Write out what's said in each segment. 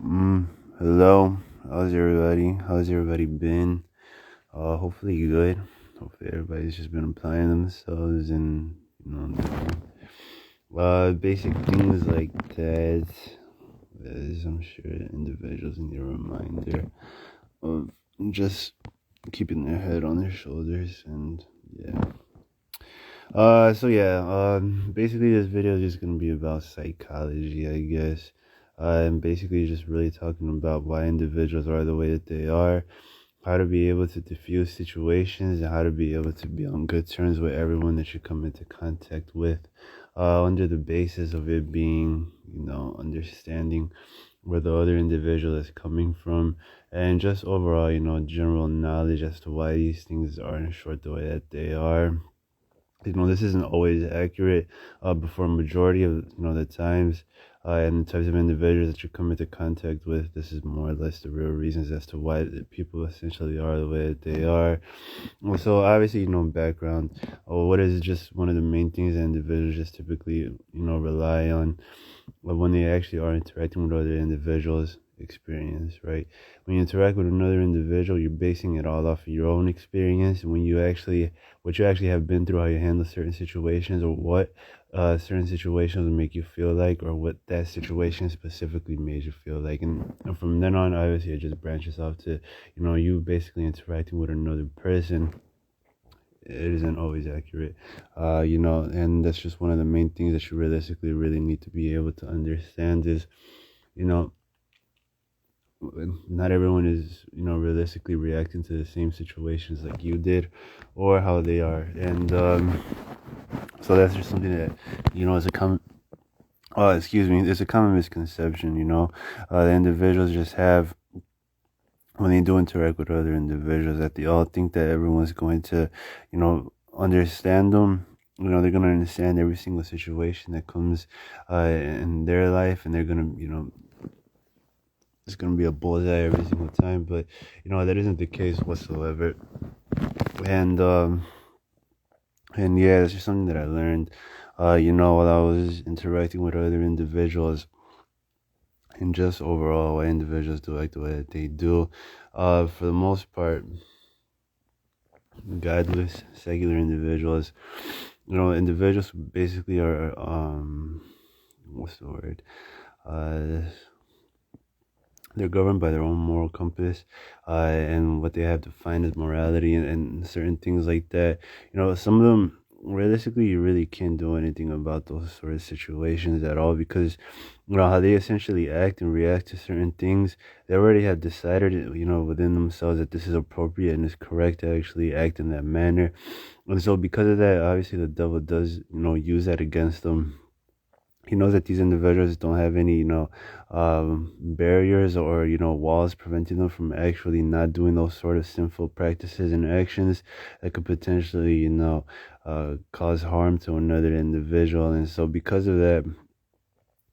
Mm, Hello. How's everybody? How's everybody been? Hopefully good. Hopefully everybody's just been applying themselves and doing, basic things like that. As I'm sure individuals need a reminder of just keeping their head on their shoulders and yeah. Basically this video is just gonna be about psychology, I guess. And basically just really talking about why individuals are the way that they are, how to be able to diffuse situations, and how to be able to be on good terms with everyone that you come into contact with, under the basis of it being, understanding where the other individual is coming from, and just overall, general knowledge as to why these things are in short the way that they are. This isn't always accurate, but for a majority of the times, and the types of individuals that you come into contact with, this is more or less the real reasons as to why the people essentially are the way that they are. Well, so obviously, background, what is just one of the main things that individuals just typically rely on, when they actually are interacting with other individuals. Experience, right? When you interact with another individual, you're basing it all off of your own experience. When you actually what you actually have been through, how you handle certain situations, or what certain situations make you feel like, or what that situation specifically made you feel like. And from then on, obviously, it just branches off to, you basically interacting with another person. It isn't always accurate, and that's just one of the main things that you realistically really need to be able to understand is, you know, not everyone is realistically reacting to the same situations like you did or how they are. And so that's just something that is a common excuse me, it's a common misconception. The individuals just have when they do interact with other individuals, that they all think that everyone's going to understand them. They're going to understand every single situation that comes in their life, and they're going to it's going to be a bullseye every single time. But that isn't the case whatsoever. And yeah, that's just something that I learned while I was interacting with other individuals, and just overall why individuals do like the way that they do. For the most part, godless secular individuals, individuals who basically are what's the word, uh they're governed by their own moral compass, and what they have defined as morality, and certain things like that. Some of them, realistically, you really can't do anything about those sort of situations at all, because how they essentially act and react to certain things, they already have decided, within themselves, that this is appropriate and is correct to actually act in that manner. And so because of that, obviously the devil does use that against them. He knows that these individuals don't have any barriers, or walls preventing them from actually not doing those sort of sinful practices and actions that could potentially cause harm to another individual. And so because of that,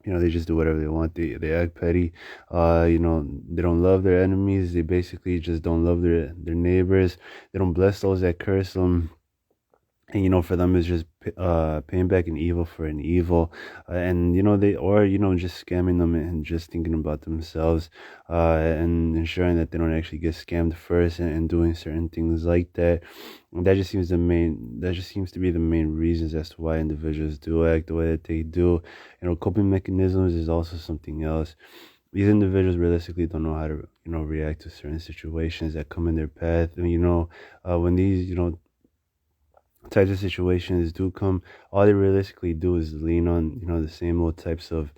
they just do whatever they want. They act petty. They don't love their enemies. They basically just don't love their neighbors. They don't bless those that curse them. And for them, it's just paying back an evil for an evil. And they, or just scamming them and just thinking about themselves, and ensuring that they don't actually get scammed first, and doing certain things like that. And that just seems to be the main reasons as to why individuals do act the way that they do. Coping mechanisms is also something else. These individuals realistically don't know how to react to certain situations that come in their path. And when these types of situations do come, all they realistically do is lean on the same old types of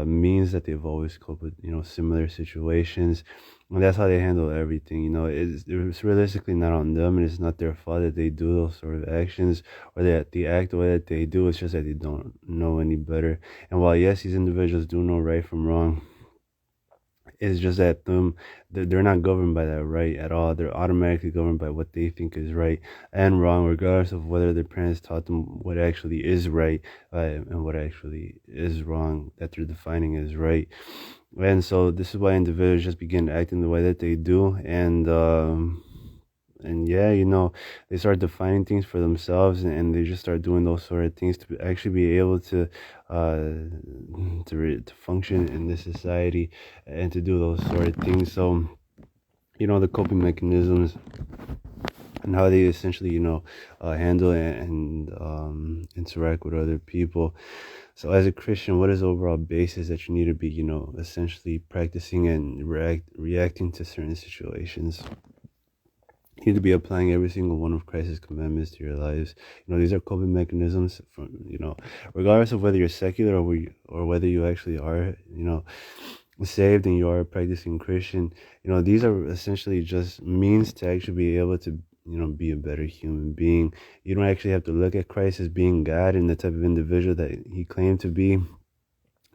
means that they've always coped with similar situations. And that's how they handle everything. It's realistically not on them, and it's not their fault that they do those sort of actions, or that they act the way that they do. It's just that they don't know any better. And while yes, these individuals do know right from wrong, it's just that they're not governed by that right at all. They're automatically governed by what they think is right and wrong, regardless of whether their parents taught them what actually is right, and what actually is wrong, that they're defining as right. And so this is why individuals just begin acting the way that they do. And and yeah, they start defining things for themselves, and they just start doing those sort of things to actually be able uh to function in this society and to do those sort of things. So the coping mechanisms and how they essentially handle and interact with other people. So as a Christian, what is the overall basis that you need to be essentially practicing and reacting to certain situations? You need to be applying every single one of Christ's commandments to your lives. These are coping mechanisms from regardless of whether you're secular or whether you actually are saved and you are a practicing Christian. These are essentially just means to actually be able to be a better human being. You don't actually have to look at Christ as being God and the type of individual that he claimed to be,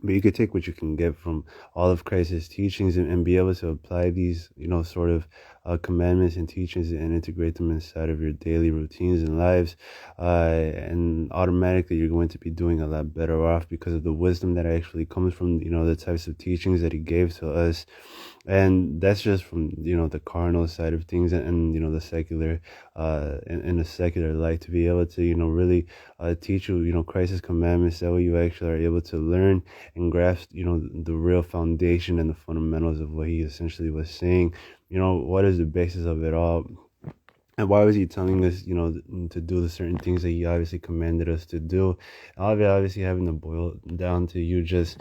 but you could take what you can get from all of Christ's teachings, and be able to apply these, sort of commandments and teachings and integrate them inside of your daily routines and lives. And automatically you're going to be doing a lot better off because of the wisdom that actually comes from, the types of teachings that he gave to us. And that's just from the carnal side of things, and the secular in the secular life, to be able to really teach you Christ's commandments. That way you actually are able to learn and grasp the real foundation and the fundamentals of what he essentially was saying. What is the basis of it all, and why was he telling us to do the certain things that he obviously commanded us to do? Obviously having to boil down to you just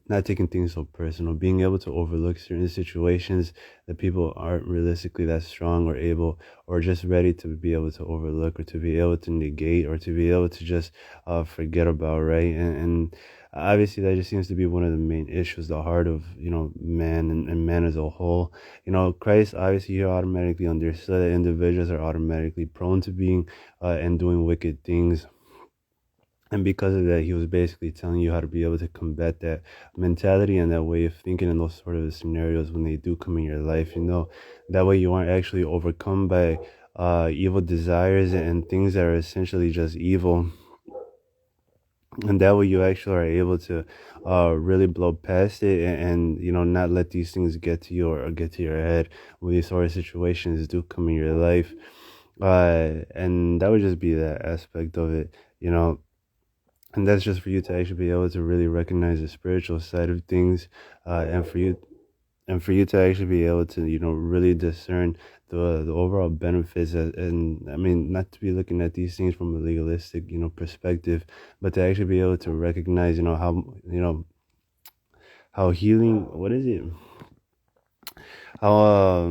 not taking things so personal, being able to overlook certain situations that people aren't realistically that strong or able or just ready to be able to overlook, or to be able to negate, or to be able to just forget about, right? And obviously that just seems to be one of the main issues, the heart of man, and man as a whole. Christ obviously here automatically understood that individuals are automatically prone to being and doing wicked things. And because of that, he was basically telling you how to be able to combat that mentality and that way of thinking in those sort of scenarios when they do come in your life. That way you aren't actually overcome by evil desires and things that are essentially just evil. And that way you actually are able to really blow past it, and not let these things get to you or get to your head when these sort of situations do come in your life. And that would just be that aspect of it. And that's just for you to actually be able to really recognize the spiritual side of things, and for you to actually be able to really discern the overall benefits, and I mean, not to be looking at these things from a legalistic perspective, but to actually be able to recognize how healing, what is it, how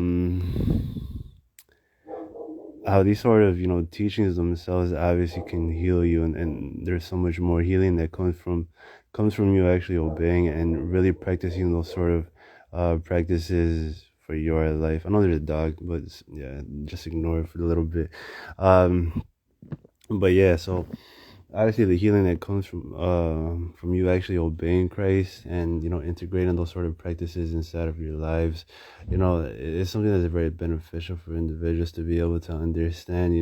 how these sort of teachings themselves obviously can heal you, and there's so much more healing that comes from you actually obeying and really practicing those sort of practices for your life. I know there's a dog, but yeah, just ignore it for a little bit. um but yeah, so obviously the healing that comes from you actually obeying Christ and integrating those sort of practices inside of your lives, it's something that's very beneficial for individuals to be able to understand.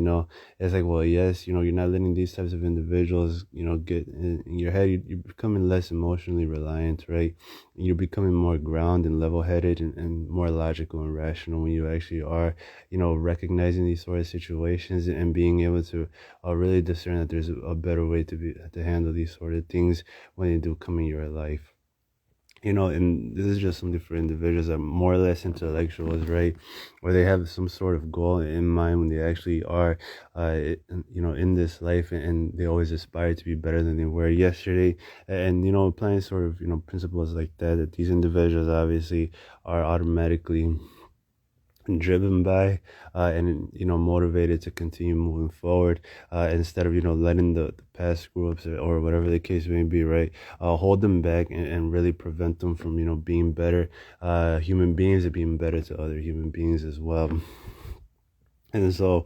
It's like, well, yes, you're not letting these types of individuals get in your head. You're becoming less emotionally reliant, right? You're becoming more grounded and level-headed, and more logical and rational when you actually are recognizing these sort of situations, and being able to really discern that there's a better way to handle these sort of things when they do come in your life. And this is just something for individuals that are more or less intellectuals, right? Or they have some sort of goal in mind when they actually are, in this life, and they always aspire to be better than they were yesterday. And, applying sort of, principles like that, that these individuals obviously are automatically driven by, and motivated to continue moving forward, instead of letting the past screw ups, or whatever the case may be, right, hold them back, and really prevent them from being better human beings, and being better to other human beings as well. And so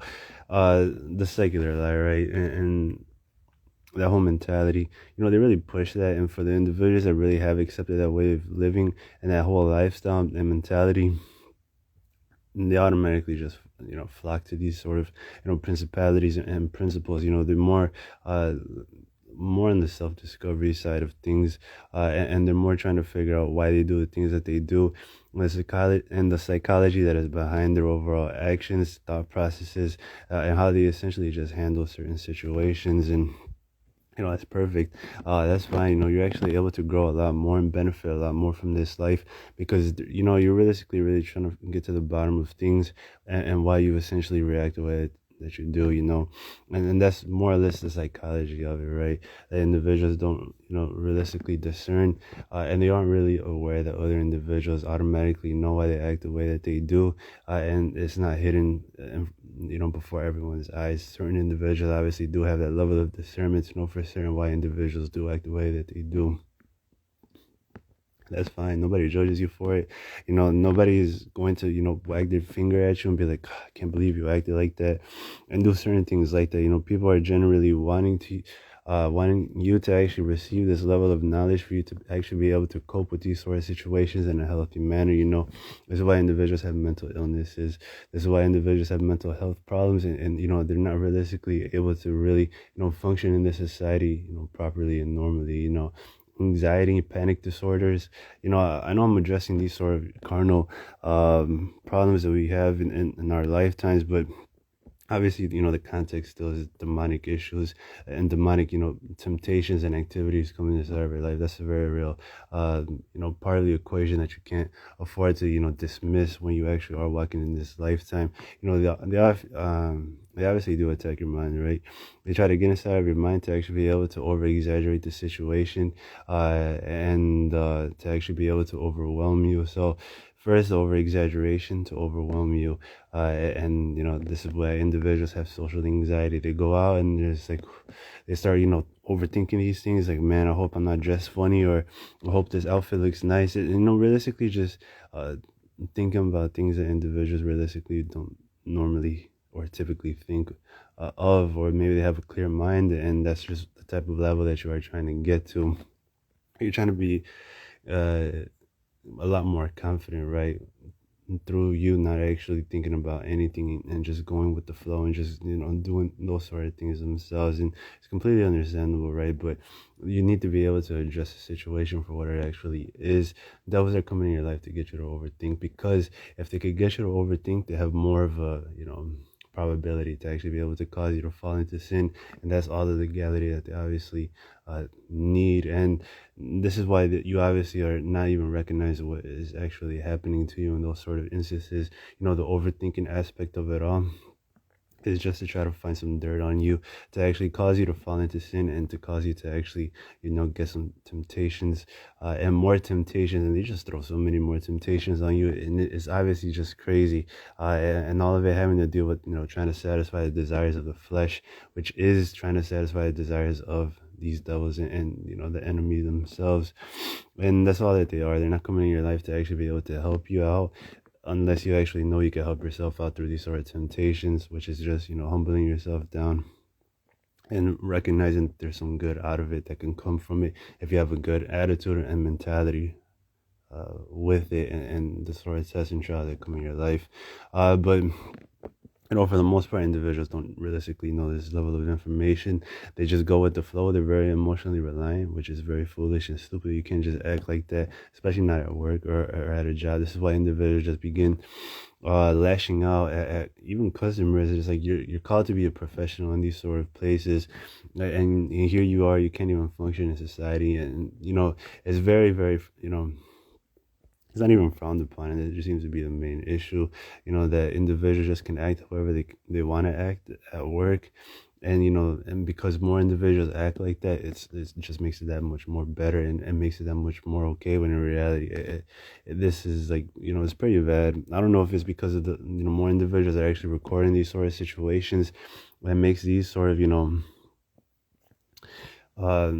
the secular life, right, and that whole mentality, they really push that. And for the individuals that really have accepted that way of living and that whole lifestyle and mentality, they automatically just flock to these sort of principalities and principles. The more more on the self-discovery side of things, and they're more trying to figure out why they do the things that they do, and the psychology that is behind their overall actions, thought processes, and how they essentially just handle certain situations. And that's perfect. That's fine. You're actually able to grow a lot more and benefit a lot more from this life, because you're realistically really trying to get to the bottom of things, and why you essentially react the way that you do. And that's more or less the psychology of it, right? That individuals don't realistically discern, and they aren't really aware that other individuals automatically know why they act the way that they do, and it's not hidden, before everyone's eyes. Certain individuals obviously do have that level of discernment to know for certain why individuals do act the way that they do. That's fine. Nobody judges you for it. Nobody's going to, wag their finger at you and be like, "Ah, I can't believe you acted like that," and do certain things like that. People are generally wanting you to actually receive this level of knowledge for you to actually be able to cope with these sort of situations in a healthy manner. This is why individuals have mental illnesses. This is why individuals have mental health problems, and they're not realistically able to really, function in this society, properly and normally. Anxiety, panic disorders. I know I'm addressing these sort of carnal problems that we have in our lifetimes, but obviously, the context still is demonic issues and demonic, temptations and activities coming inside of your life. That's a very real, part of the equation that you can't afford to, dismiss when you actually are walking in this lifetime. They obviously do attack your mind, right? They try to get inside of your mind to actually be able to over exaggerate the situation, and to actually be able to overwhelm you. So, first, over exaggeration to overwhelm you, and this is why individuals have social anxiety. They go out and there's like they start overthinking these things, like, man, I hope I'm not dressed funny, or I hope this outfit looks nice. Realistically, just thinking about things that individuals realistically don't normally or typically think of, or maybe they have a clear mind, and that's just the type of level that you are trying to get to. You're trying to be uh, a lot more confident, right? Through you not actually thinking about anything and just going with the flow and just doing those sort of things themselves. And it's completely understandable, right? But you need to be able to address the situation for what it actually is. Devils are coming in your life to get you to overthink, because if they could get you to overthink, they have more of a probability to actually be able to cause you to fall into sin. And that's all the legality that they obviously need. And this is why you obviously are not even recognizing what is actually happening to you in those sort of instances. The overthinking aspect of it all is just to try to find some dirt on you, to actually cause you to fall into sin, and to cause you to actually get some temptations, and more temptations, and they just throw so many more temptations on you, and it's obviously just crazy, and all of it having to do with trying to satisfy the desires of the flesh, which is trying to satisfy the desires of these devils, and the enemy themselves. And that's all that they are. They're not coming in your life to actually be able to help you out, unless you actually know you can help yourself out through these sort of temptations, which is just humbling yourself down and recognizing that there's some good out of it that can come from it if you have a good attitude and mentality with it, and the sort of tests and trials that come in your life. But for the most part, individuals don't realistically know this level of information. They just go with the flow. They're very emotionally reliant, which is very foolish and stupid. You can't just act like that, especially not at work or at a job. This is why individuals just begin lashing out at even customers. It's like you're called to be a professional in these sort of places, and here you are, you can't even function in society. And it's very, very, it's not even frowned upon, and it just seems to be the main issue. That individuals just can act however they want to act at work, and and because more individuals act like that, it just makes it that much more better, and makes it that much more okay. When in reality, this is like it's pretty bad. I don't know if it's because of the more individuals are actually recording these sort of situations that makes these sort of uh,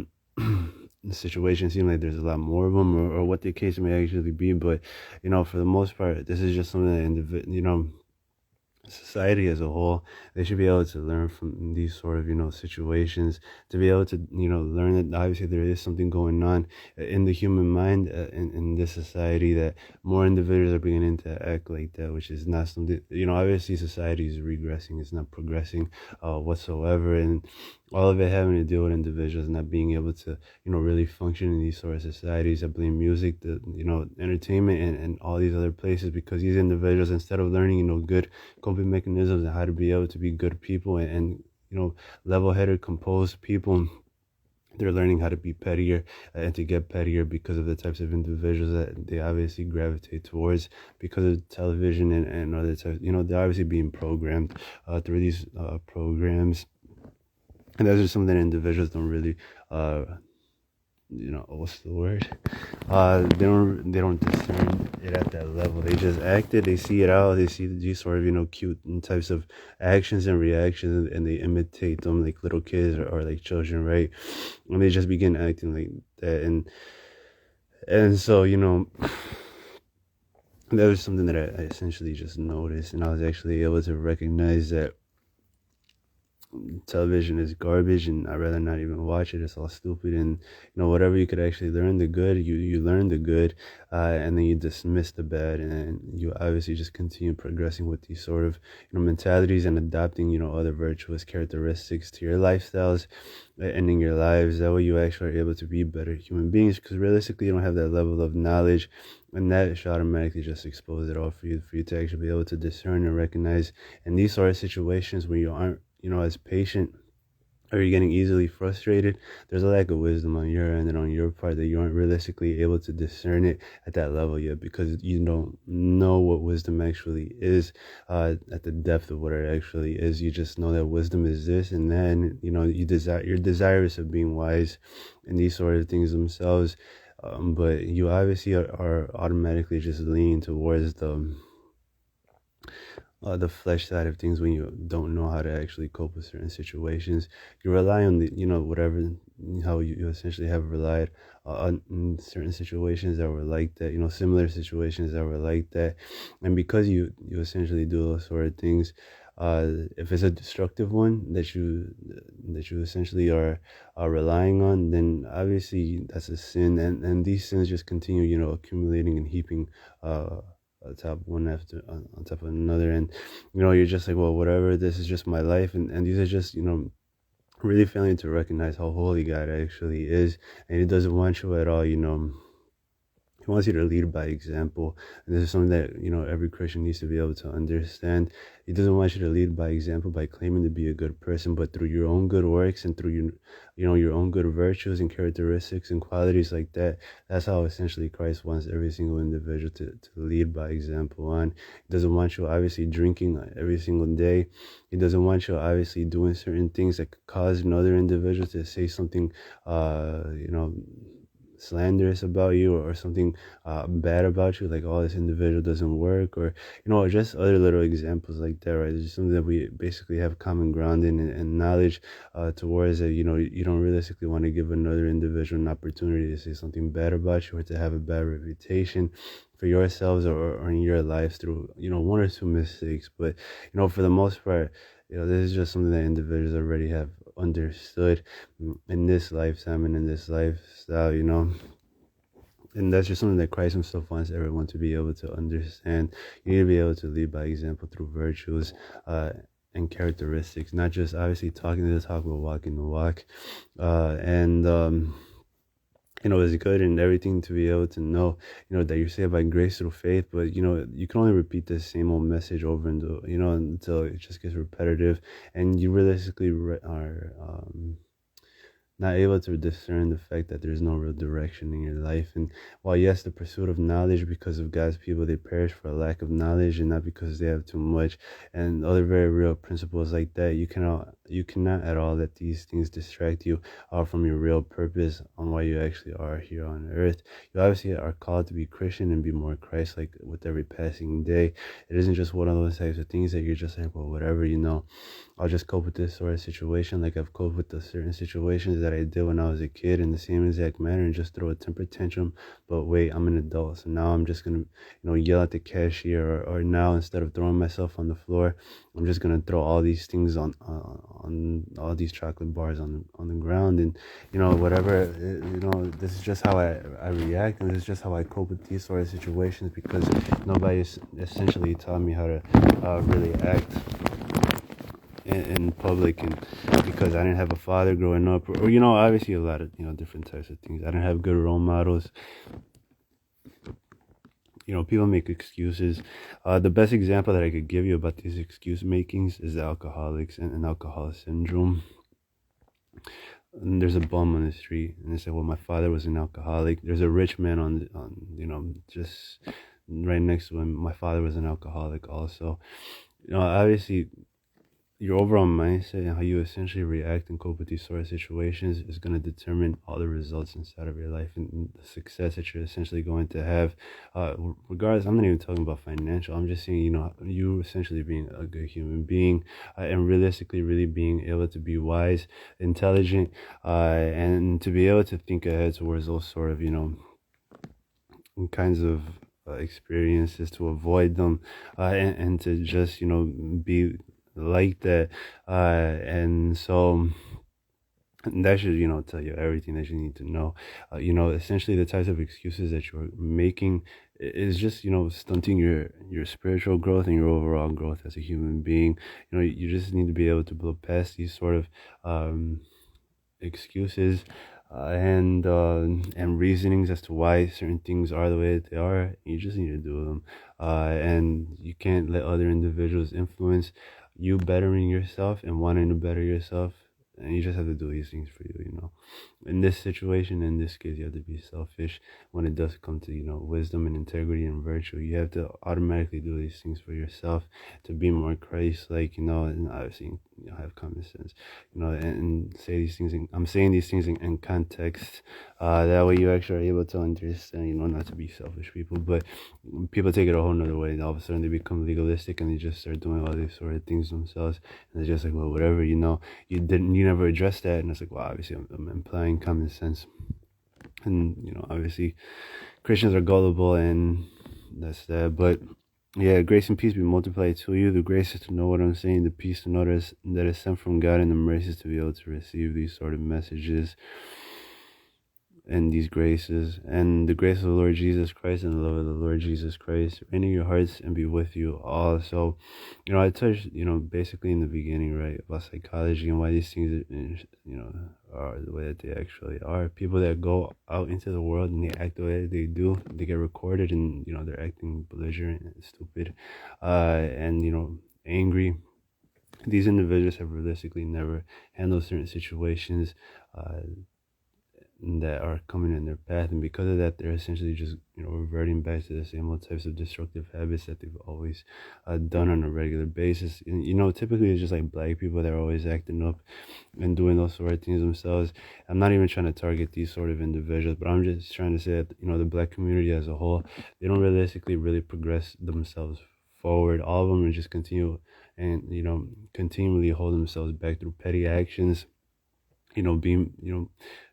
situations seem like there's a lot more of them, or what the case may actually be. But for the most part, this is just something that society as a whole, they should be able to learn from these sort of situations, to be able to learn that obviously there is something going on in the human mind, in this society, that more individuals are beginning to act like that, which is not something. Obviously society is regressing, it's not progressing whatsoever. And all of it having to deal with individuals not being able to, really function in these sort of societies. I blame music, the, entertainment, and all these other places, because these individuals, instead of learning, good coping mechanisms and how to be able to be good people and level-headed, composed people, they're learning how to be pettier and to get pettier because of the types of individuals that they obviously gravitate towards because of television and other types. They're obviously being programmed through these programs, and those are some that individuals don't really uh what's the word, they don't discern it at that level. They just act it, they see it out, they see these sort of cute types of actions and reactions, and they imitate them like little kids, or like children, right? And they just begin acting like that, and so that was something that I essentially just noticed, and I was actually able to recognize that television is garbage, and I'd rather not even watch it. It's all stupid, and whatever you could actually learn the good, you learn the good, and then you dismiss the bad, and you obviously just continue progressing with these sort of mentalities and adopting other virtuous characteristics to your lifestyles and in your lives. That way you actually are able to be better human beings, because realistically you don't have that level of knowledge, and that should automatically just expose it all for you to actually be able to discern and recognize in these sort of situations where you aren't as patient, or you're getting easily frustrated. There's a lack of wisdom on your end and on your part, that you aren't realistically able to discern it at that level yet, because you don't know what wisdom actually is at the depth of what it actually is. You just know that wisdom is this and then you're desirous of being wise in these sort of things themselves, but you obviously are automatically just leaning towards the flesh side of things when you don't know how to actually cope with certain situations. You rely on the whatever, how you essentially have relied on certain situations that were like that, similar situations that were like that, and because you essentially do those sort of things, if it's a destructive one that you essentially are relying on, then obviously that's a sin, and these sins just continue accumulating and heaping on top one after on top of another, and you're just like, well, whatever, this is just my life, and these are just really failing to recognize how holy God actually is, and He doesn't want you at all. He wants you to lead by example, and this is something that every Christian needs to be able to understand. He doesn't want you to lead by example by claiming to be a good person, but through your own good works and through your own good virtues and characteristics and qualities like that. That's how essentially Christ wants every single individual to lead by example on. He doesn't want you obviously drinking every single day. He doesn't want you obviously doing certain things that could cause another individual to say something slanderous about you, or something bad about you, like, oh, this individual doesn't work, or just other little examples like that, right? It's just something that we basically have common ground in, and knowledge towards that. You don't realistically want to give another individual an opportunity to say something bad about you, or to have a bad reputation for yourselves, or in your lives through one or two mistakes. But for the most part, this is just something that individuals already have understood in this lifetime and in this lifestyle, and that's just something that Christ Himself wants everyone to be able to understand. You need to be able to lead by example through virtues and characteristics, not just obviously talking the talk, but walking the walk, and it's good and everything to be able to know, that you're saved by grace through faith, but you can only repeat the same old message over and over, until it just gets repetitive, and you realistically are not able to discern the fact that there's no real direction in your life. And while yes, the pursuit of knowledge, because of God's people, they perish for a lack of knowledge, and not because they have too much, and other very real principles like that, you cannot at all let these things distract you from your real purpose on why you actually are here on earth. You obviously are called to be Christian and be more Christ-like with every passing day. It isn't just one of those types of things that you're just like, well, whatever, I'll just cope with this sort of situation, like I've coped with the certain situations that I did when I was a kid in the same exact manner, and just throw a temper tantrum. But wait, I'm an adult, so now I'm just gonna, yell at the cashier, or now instead of throwing myself on the floor, I'm just gonna throw all these things on all these chocolate bars on the ground, and whatever. This is just how I react, and this is just how I cope with these sort of situations, because nobody essentially taught me how to really act in public, and because I didn't have a father growing up, or obviously a lot of different types of things. I didn't have good role models. People make excuses. The best example that I could give you about these excuse makings is the alcoholics and alcohol syndrome. And there's a bum on the street, and they say, "Well, my father was an alcoholic." There's a rich man on just right next to him. My father was an alcoholic also. Obviously, your overall mindset and how you essentially react and cope with these sort of situations is going to determine all the results inside of your life and the success that you're essentially going to have. Regardless, I'm not even talking about financial. I'm just saying, you essentially being a good human being, and realistically really being able to be wise, intelligent, and to be able to think ahead towards those sort of, kinds of experiences, to avoid them, and to just be like that, and so that should tell you everything that you need to know. Essentially the types of excuses that you're making is just stunting your spiritual growth and your overall growth as a human being. You just need to be able to blow past these sort of excuses, and reasonings as to why certain things are the way that they are. You just need to do them, and you can't let other individuals influence you bettering yourself and wanting to better yourself. And you just have to do these things for you. In this situation, in this case, you have to be selfish. When it does come to wisdom and integrity and virtue, you have to automatically do these things for yourself to be more Christ-like, and obviously have common sense, and say these things. I'm saying these things in context. That way, you actually are able to understand, not to be selfish people, but people take it a whole nother way. And all of a sudden, they become legalistic and they just start doing all these sort of things themselves. And they're just like, well, whatever, you never addressed that. And it's like, well, obviously, I'm implying common sense. And obviously, Christians are gullible, and that's that. But yeah, grace and peace be multiplied to you. The grace is to know what I'm saying, the peace to know that is sent from God, and the mercies to be able to receive these sort of messages and these graces, and the grace of the Lord Jesus Christ and the love of the Lord Jesus Christ reign in your hearts and be with you all. So, I touched, basically in the beginning, right, about psychology and why these things, are the way that they actually are. People that go out into the world and they act the way that they do, they get recorded, and they're acting belligerent and stupid, and angry. These individuals have realistically never handled certain situations that are coming in their path, and because of that, they're essentially just reverting back to the same old types of destructive habits that they've always done on a regular basis. And typically it's just like black people that are always acting up and doing those sort of things themselves. I'm not even trying to target these sort of individuals, but I'm just trying to say that the black community as a whole, they don't realistically really progress themselves forward. All of them are just continue and continually hold themselves back through petty actions, being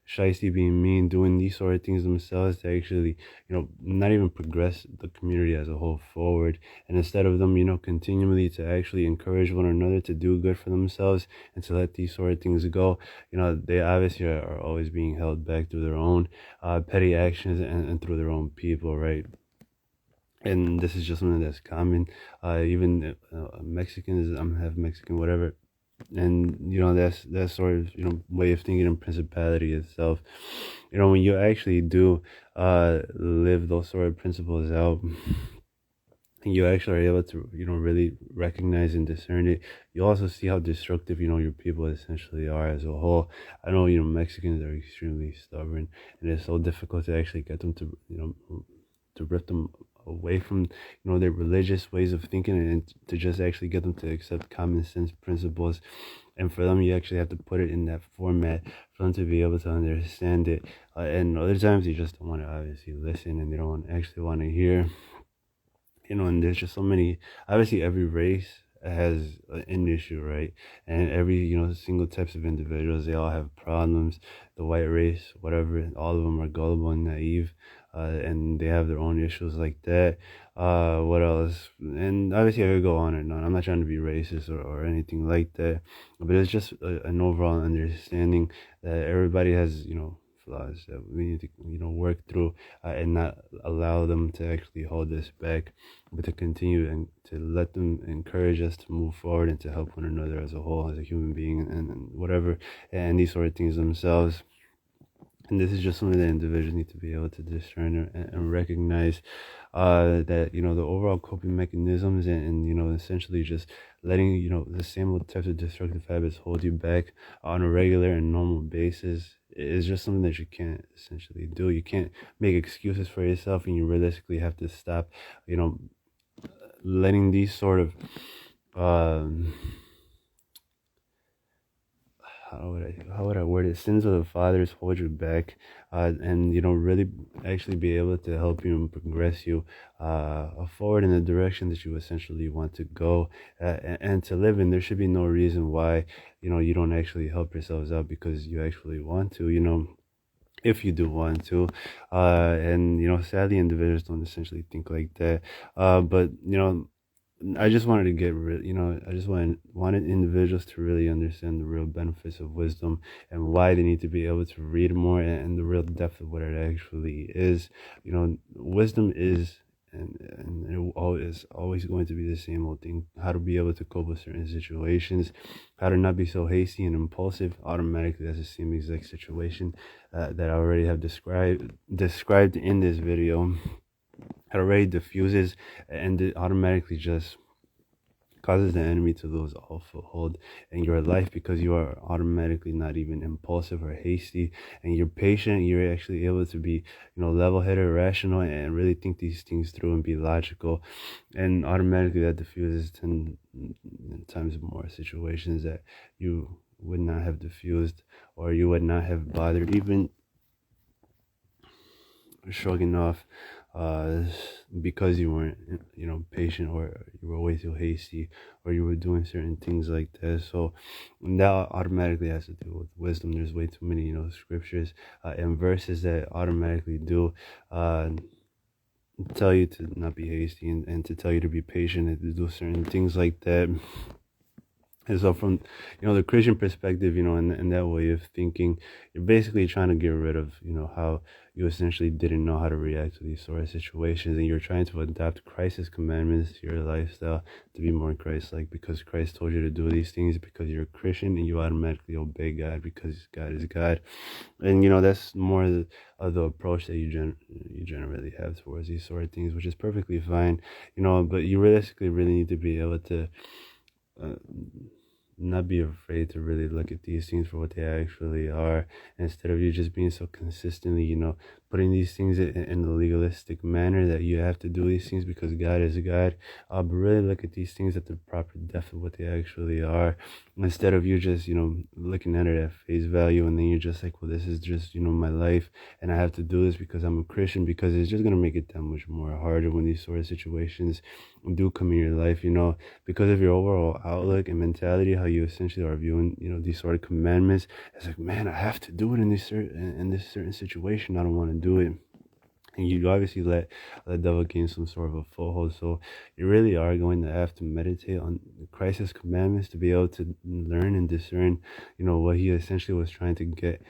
shiesty, being mean, doing these sort of things themselves to actually not even progress the community as a whole forward. And instead of them continually to actually encourage one another to do good for themselves and to let these sort of things go, they obviously are always being held back through their own petty actions, and through their own people, right? And this is just something that's common. Even Mexicans, I'm half Mexican, whatever, and that's sort of way of thinking and principality itself. When you actually do live those sort of principles out, and you actually are able to really recognize and discern it, you also see how destructive your people essentially are as a whole. I know Mexicans are extremely stubborn, and it's so difficult to actually get them to to rip them away from their religious ways of thinking, and to just actually get them to accept common sense principles. And for them, you actually have to put it in that format for them to be able to understand it. And other times they just don't want to obviously listen, and they don't actually want to hear. And there's just so many. Obviously, every race has an issue, right? And every single types of individuals, they all have problems. The white race, whatever, all of them are gullible and naive, and they have their own issues like that. What else? And obviously, I could go on and on. I'm not trying to be racist or anything like that, but it's just an overall understanding that everybody has flaws that we need to, work through, and not allow them to actually hold us back, but to continue and to let them encourage us to move forward and to help one another as a whole, as a human being, and whatever, and these sort of things themselves. And this is just something that individuals need to be able to discern and recognize, that, the overall coping mechanisms, and essentially just letting, the same types of destructive habits hold you back on a regular and normal basis is just something that you can't essentially do. You can't make excuses for yourself, and you realistically have to stop, you know, letting these sort of, um, how would I word it? Sins of the fathers hold you back, and really actually be able to help you and progress you forward in the direction that you essentially want to go, and to live in. There should be no reason why you don't actually help yourselves out because you actually want to. If you do want to, and sadly, individuals don't essentially think like that. But I just wanted to get rid, I just wanted individuals to really understand the real benefits of wisdom and why they need to be able to read more, and the real depth of what it actually is. Wisdom is, and is always going to be the same old thing: how to be able to cope with certain situations, how to not be so hasty and impulsive automatically. That's the same exact situation that I already have described in this video. It already diffuses, and it automatically just causes the enemy to lose all foothold in your life, because you are automatically not even impulsive or hasty, and you're patient. You're actually able to be level-headed, rational, and really think these things through and be logical, and automatically that diffuses 10 times more situations that you would not have diffused, or you would not have bothered even shrugging off, uh, because you weren't, patient, or you were way too hasty, or you were doing certain things like that. So that automatically has to do with wisdom. There's way too many, scriptures and verses that automatically do tell you to not be hasty, and to tell you to be patient and to do certain things like that. And so from, the Christian perspective, and that way of thinking, you're basically trying to get rid of, how you essentially didn't know how to react to these sort of situations. And you're trying to adapt Christ's commandments to your lifestyle to be more Christ-like, because Christ told you to do these things, because you're a Christian, and you automatically obey God because God is God. And, that's more of the approach that you generally have towards these sort of things, which is perfectly fine, but you realistically really need to be able to, uh, not be afraid to really look at these things for what they actually are, instead of you just being so consistently, putting these things in a legalistic manner that you have to do these things because God is God. But really look at these things at the proper depth of what they actually are, instead of you just, looking at it at face value, and then you're just like, well, this is just, my life, and I have to do this because I'm a Christian, because it's just going to make it that much more harder when these sort of situations do come in your life, because of your overall outlook and mentality, how you essentially are viewing, these sort of commandments. It's like, man, I have to do it in this certain situation. I don't want to do it. And you obviously let the devil gain some sort of a foothold. So you really are going to have to meditate on Christ's commandments to be able to learn and discern, what he essentially was trying to get,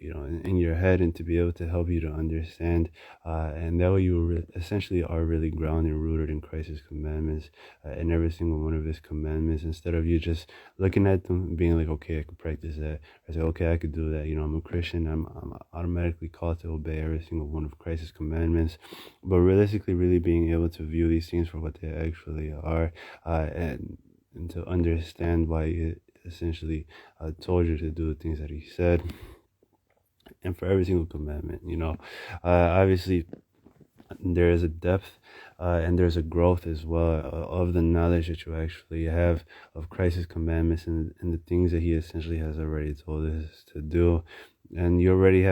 in your head, and to be able to help you to understand, and that way you essentially are really grounded and rooted in Christ's commandments, in every single one of his commandments, instead of you just looking at them and being like, okay, I could practice that, or say, okay, I could do that, I'm a Christian, I'm automatically called to obey every single one of Christ's commandments. But realistically really being able to view these things for what they actually are, and to understand why he essentially told you to do the things that he said, and for every single commandment, obviously there is a depth, and there's a growth as well, of the knowledge that you actually have of Christ's commandments, and the things that he essentially has already told us to do. And you're already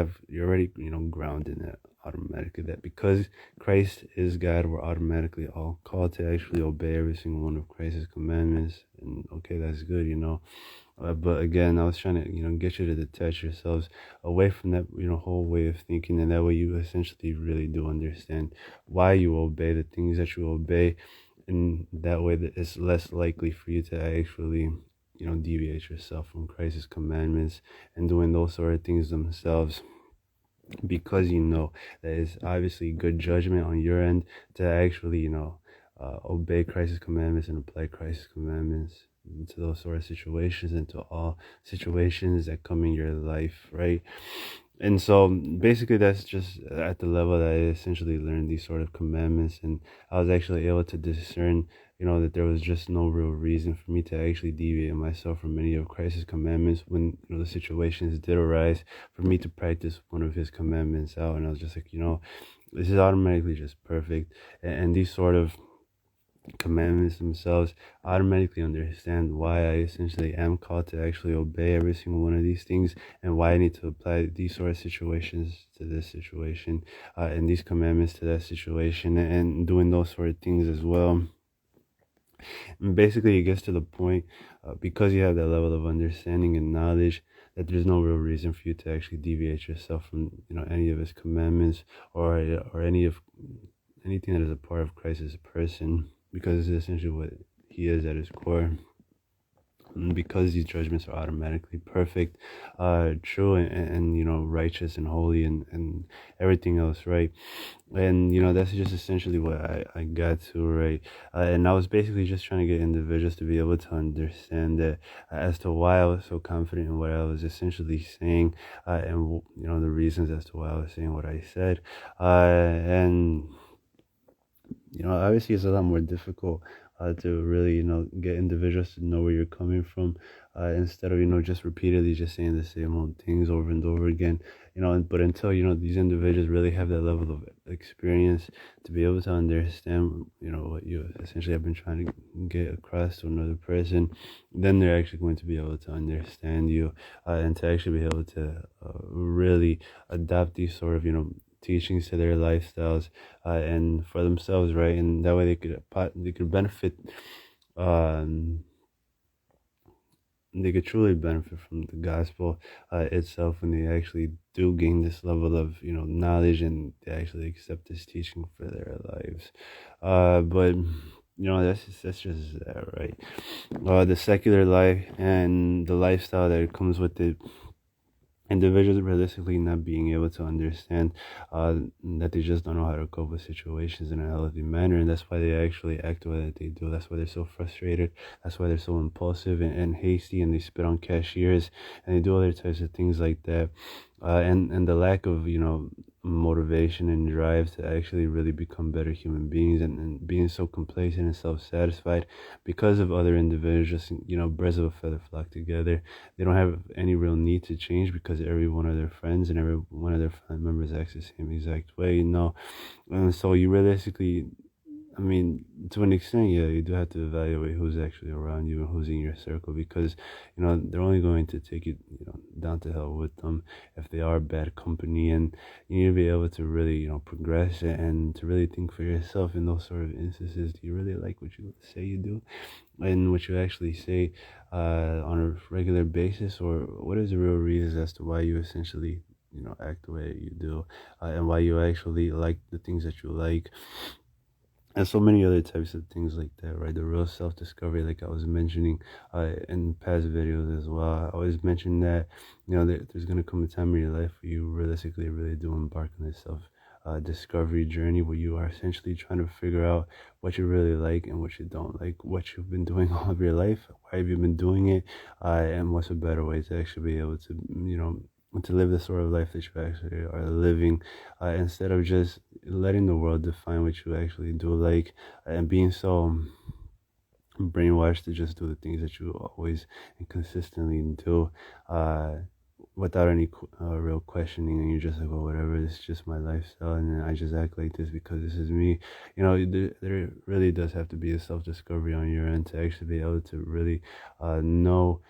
grounded in it automatically, that because Christ is God, we're automatically all called to actually obey every single one of Christ's commandments. And okay, that's good, but again, I was trying to, get you to detach yourselves away from that, whole way of thinking, and that way you essentially really do understand why you obey the things that you obey, and that way that it's less likely for you to actually deviate yourself from Christ's commandments and doing those sort of things themselves, because you know that it's obviously good judgment on your end to actually obey Christ's commandments and apply Christ's commandments to those sort of situations and to all situations that come in your life, right? And so basically that's just at the level that I essentially learned these sort of commandments, and I was actually able to discern that there was just no real reason for me to actually deviate myself from any of Christ's commandments when the situations did arise for me to practice one of his commandments out. And I was just like, this is automatically just perfect. And these sort of commandments themselves automatically understand why I essentially am called to actually obey every single one of these things, and why I need to apply these sort of situations to this situation, and these commandments to that situation, and doing those sort of things as well. And basically, it gets to the point, because you have that level of understanding and knowledge, that there's no real reason for you to actually deviate yourself from any of his commandments, or anything that is a part of Christ's person, because it's essentially what he is at his core. And because these judgments are automatically perfect, true, and righteous and holy, and everything else, right? And that's just essentially what I got to, right? And I was basically just trying to get individuals to be able to understand that, as to why I was so confident in what I was essentially saying, and the reasons as to why I was saying what I said, and obviously it's a lot more difficult to really, get individuals to know where you're coming from, instead of, just repeatedly just saying the same old things over and over again, but until, these individuals really have that level of experience to be able to understand, what you essentially have been trying to get across to another person, then they're actually going to be able to understand you, and to actually be able to really adopt these sort of, teachings to their lifestyles, and for themselves, right? And that way they could benefit, um, they could truly benefit from the gospel itself, when they actually do gain this level of knowledge, and they actually accept this teaching for their lives. But that's just that, right? The secular life and the lifestyle that comes with it, individuals realistically not being able to understand, that they just don't know how to cope with situations in a healthy manner, and that's why they actually act the way that they do. That's why they're so frustrated. That's why they're so impulsive and hasty, and they spit on cashiers, and they do other types of things like that. And the lack of motivation and drive to actually really become better human beings, and being so complacent and self-satisfied because of other individuals, birds of a feather flock together. They don't have any real need to change, because every one of their friends and every one of their family members acts the same exact way, and so you realistically, I mean, to an extent, yeah, you do have to evaluate who's actually around you and who's in your circle, because they're only going to take you, down to hell with them if they are bad company. And you need to be able to really, progress, and to really think for yourself in those sort of instances. Do you really like what you say you do, and what you actually say on a regular basis, or what is the real reasons as to why you essentially act the way you do, and why you actually like the things that you like, and so many other types of things like that, right? The real self-discovery, like I was mentioning in past videos as well. I always mention that there's going to come a time in your life where you realistically really do embark on this self discovery journey, where you are essentially trying to figure out what you really like and what you don't like, what you've been doing all of your life, why have you been doing it, and what's a better way to actually be able to to live the sort of life that you actually are living, instead of just letting the world define what you actually do like, and being so brainwashed to just do the things that you always and consistently do, without any real questioning, and you're just like, well, whatever, this is just my lifestyle, and I just act like this because this is me. There really does have to be a self-discovery on your end to actually be able to really know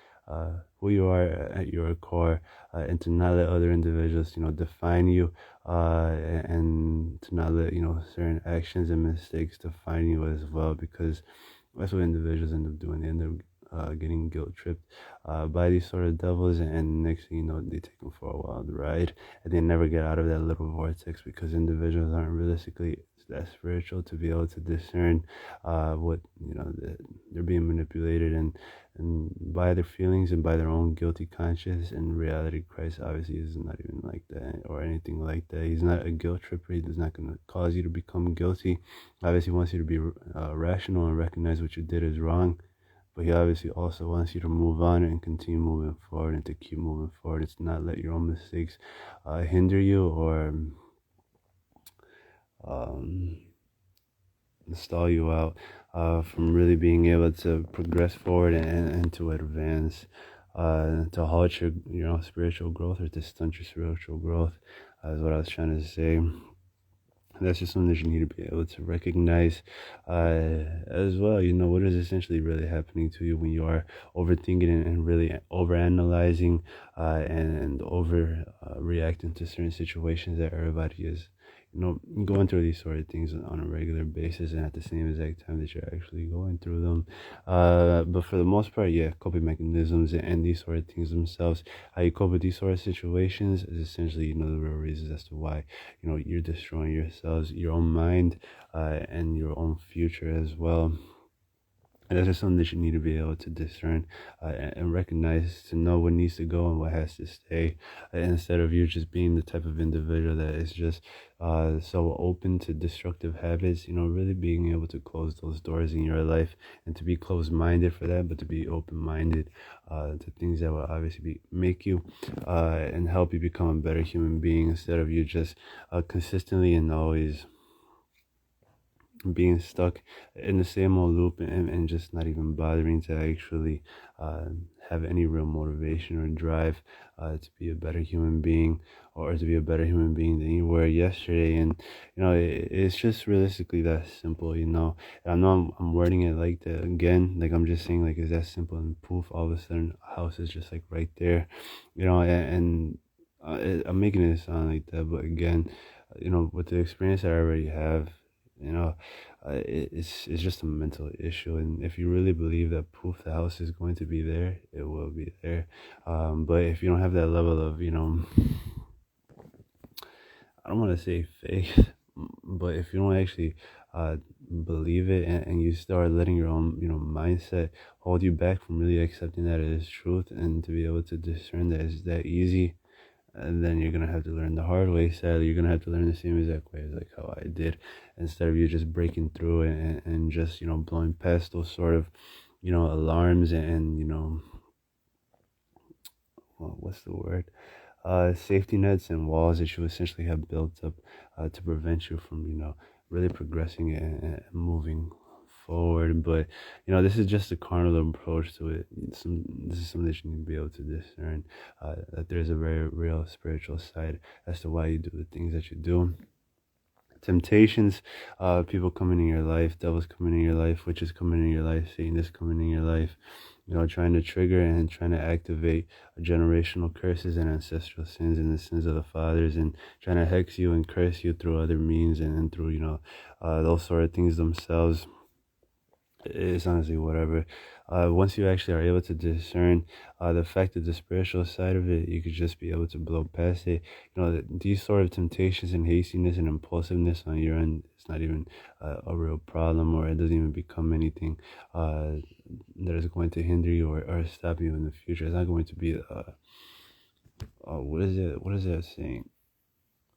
who you are at your core, and to not let other individuals define you, and to not let certain actions and mistakes define you as well, because that's what individuals end up doing. They end up getting guilt tripped by these sort of devils, and next thing you know, they take them for a wild ride, and they never get out of that little vortex because individuals aren't realistically that spiritual to be able to discern what they're being manipulated and by their feelings and by their own guilty conscience. In reality, Christ obviously is not even like that or anything like that. He's not a guilt tripper. He's not going to cause you to become guilty. Obviously, he wants you to be rational and recognize what you did is wrong. But he obviously also wants you to move on and continue moving forward and to keep moving forward. It's not let your own mistakes hinder you or um, stall you out from really being able to progress forward and to advance, to halt your spiritual growth or to stunt your spiritual growth, is what I was trying to say. That's just something that you need to be able to recognize as well. What is essentially really happening to you when you are overthinking and really overanalyzing and over reacting to certain situations that everybody is going through these sort of things on a regular basis and at the same exact time that you're actually going through them. But for the most part, yeah, coping mechanisms and these sort of things themselves, how you cope with these sort of situations is essentially, the real reasons as to why, you're destroying yourselves, your own mind, and your own future as well. And that's just something that you need to be able to discern and recognize to know what needs to go and what has to stay, instead of you just being the type of individual that is just so open to destructive habits. Really being able to close those doors in your life and to be closed-minded for that, but to be open-minded to things that will obviously make you and help you become a better human being, instead of you just consistently and always being stuck in the same old loop and just not even bothering to actually have any real motivation or drive to be a better human being, or to be a better human being than you were yesterday. And it's just realistically that simple. I know I'm wording it like that again, like I'm just saying like it's that simple, and poof, all of a sudden a house is just like right there. I'm making it sound like that, but again, with the experience I already have, you know it's just a mental issue. And if you really believe that poof, the house is going to be there, it will be there. But if you don't have that level of I don't want to say faith, but if you don't actually believe it, and you start letting your own mindset hold you back from really accepting that it is truth, and to be able to discern that it's that easy, and then you're gonna have to learn the hard way. Sadly, you're gonna have to learn the same exact way as like how I did, instead of you just breaking through and just blowing past those sort of alarms and what's the word, safety nets and walls that you essentially have built up to prevent you from really progressing and moving forward. But this is just a carnal approach to it. This is something that you need to be able to discern, that there's a very real spiritual side as to why you do the things that you do. Temptations, people coming in your life, devils coming in your life, witches coming in your life, Satanists coming in your life, trying to trigger and trying to activate generational curses and ancestral sins and the sins of the fathers, and trying to hex you and curse you through other means and through those sort of things themselves. It's honestly whatever. Once you actually are able to discern the fact of the spiritual side of it, you could just be able to blow past it. These sort of temptations and hastiness and impulsiveness on your end, it's not even a real problem, or it doesn't even become anything that is going to hinder you or stop you in the future. It's not going to be what is that saying?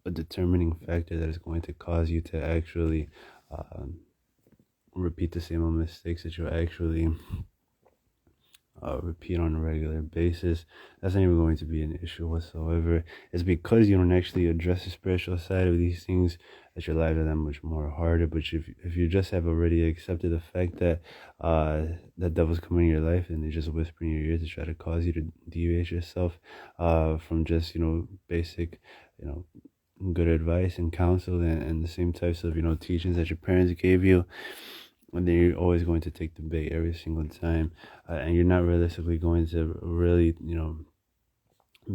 A determining factor that is going to cause you to actually repeat the same old mistakes that you actually repeat on a regular basis. That's not even going to be an issue whatsoever. It's because you don't actually address the spiritual side of these things that your life is that much more harder. But if you just have already accepted the fact that that devil's coming in your life and they just whisper in your ear to try to cause you to deviate yourself from just basic good advice and counsel and the same types of teachings that your parents gave you, and then you're always going to take the bait every single time, and you're not realistically going to really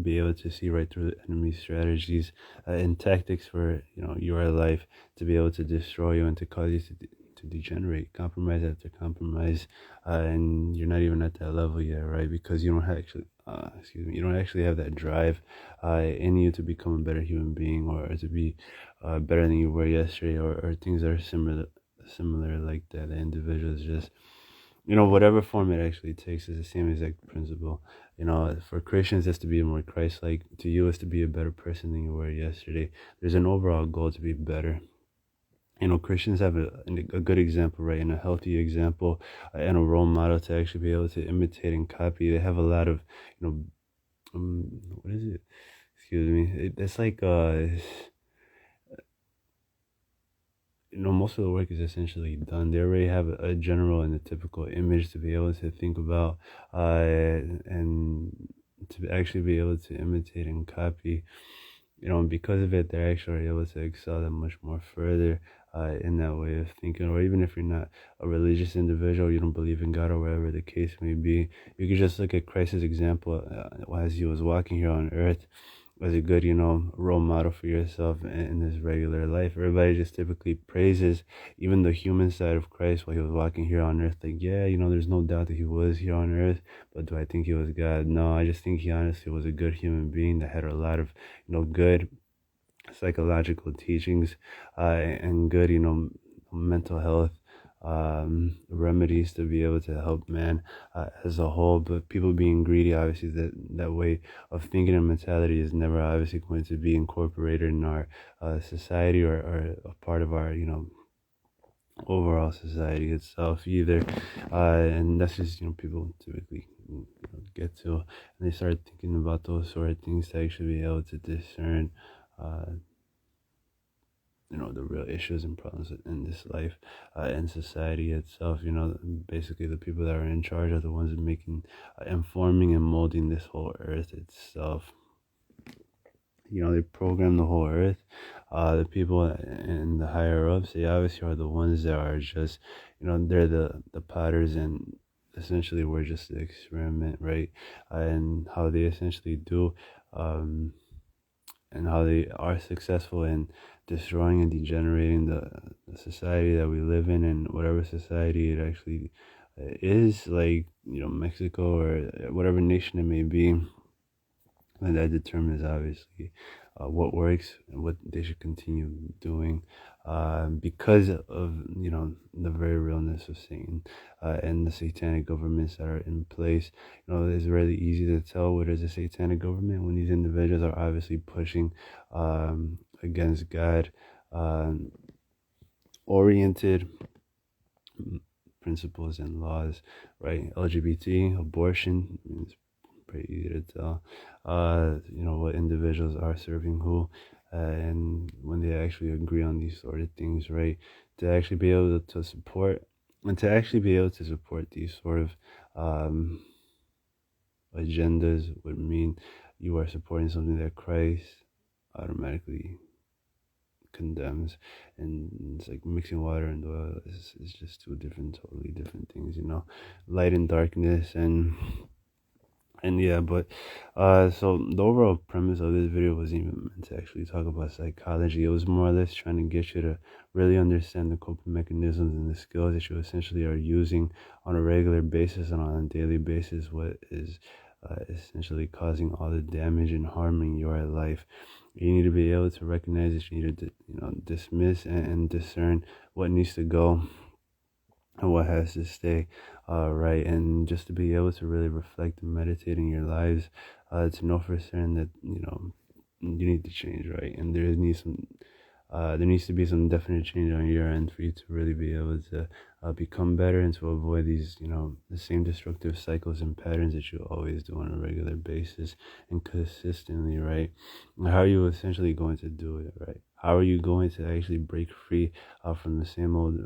be able to see right through the enemy's strategies and tactics for your life, to be able to destroy you and to cause you to to degenerate, compromise after compromise, and you're not even at that level yet, right? Because you don't actually, you don't actually have that drive in you to become a better human being, or to be better than you were yesterday, or things that are similar like that. The individual is just, whatever form it actually takes is the same exact principle. For Christians, it's to be more Christ-like. To you, it's to be a better person than you were yesterday. There's an overall goal to be better. Christians have a good example, right, and a healthy example, and a role model to actually be able to imitate and copy. They have a lot of, what is it? Excuse me. It's like, most of the work is essentially done. They already have a general and a typical image to be able to think about, and to actually be able to imitate and copy. And because of it, they're actually able to excel that much more further in that way of thinking. Or even if you're not a religious individual, you don't believe in God, or whatever the case may be, you can just look at Christ's example as he was walking here on earth, as a good, role model for yourself in this regular life. Everybody just typically praises even the human side of Christ while he was walking here on earth. Like, yeah, there's no doubt that he was here on earth, but do I think he was God? No, I just think he honestly was a good human being that had a lot of, good psychological teachings, and good, mental health remedies to be able to help man as a whole. But people being greedy, obviously, that way of thinking and mentality is never obviously going to be incorporated in our society, or a part of our overall society itself either. And that's just people typically get to, and they start thinking about those sort of things to actually be able to discern the real issues and problems in this life, and society itself. Basically the people that are in charge are the ones making, informing and molding this whole earth itself. They program the whole earth. The people in the higher ups, they obviously are the ones that are just, they're the potters, and essentially we're just the experiment, right? And how they essentially do, and how they are successful in destroying and degenerating the society that we live in, and whatever society it actually is, like, Mexico or whatever nation it may be. And that determines obviously what works and what they should continue doing, because of the very realness of Satan, and the satanic governments that are in place. It's really easy to tell what is a satanic government when these individuals are obviously pushing against God oriented principles and laws, right? LGBT, abortion, it's pretty easy to tell, what individuals are serving who, and when they actually agree on these sort of things, right? To actually be able to support, and to actually be able to support these sort of agendas would mean you are supporting something that Christ automatically condemns. And it's like mixing water and oil is just two totally different things. Light and darkness, and yeah. But so the overall premise of this video wasn't even meant to actually talk about psychology. It was more or less trying to get you to really understand the coping mechanisms and the skills that you essentially are using on a regular basis and on a daily basis, what is essentially causing all the damage and harming your life. You need to be able to recognize it. You need to dismiss and discern what needs to go and what has to stay, right? And just to be able to really reflect and meditate in your lives, to know for certain that you need to change, right? And there needs to be some definite change on your end for you to really be able to become better, and to avoid these, the same destructive cycles and patterns that you always do on a regular basis and consistently, right? And how are you essentially going to do it, right? How are you going to actually break free from the same old,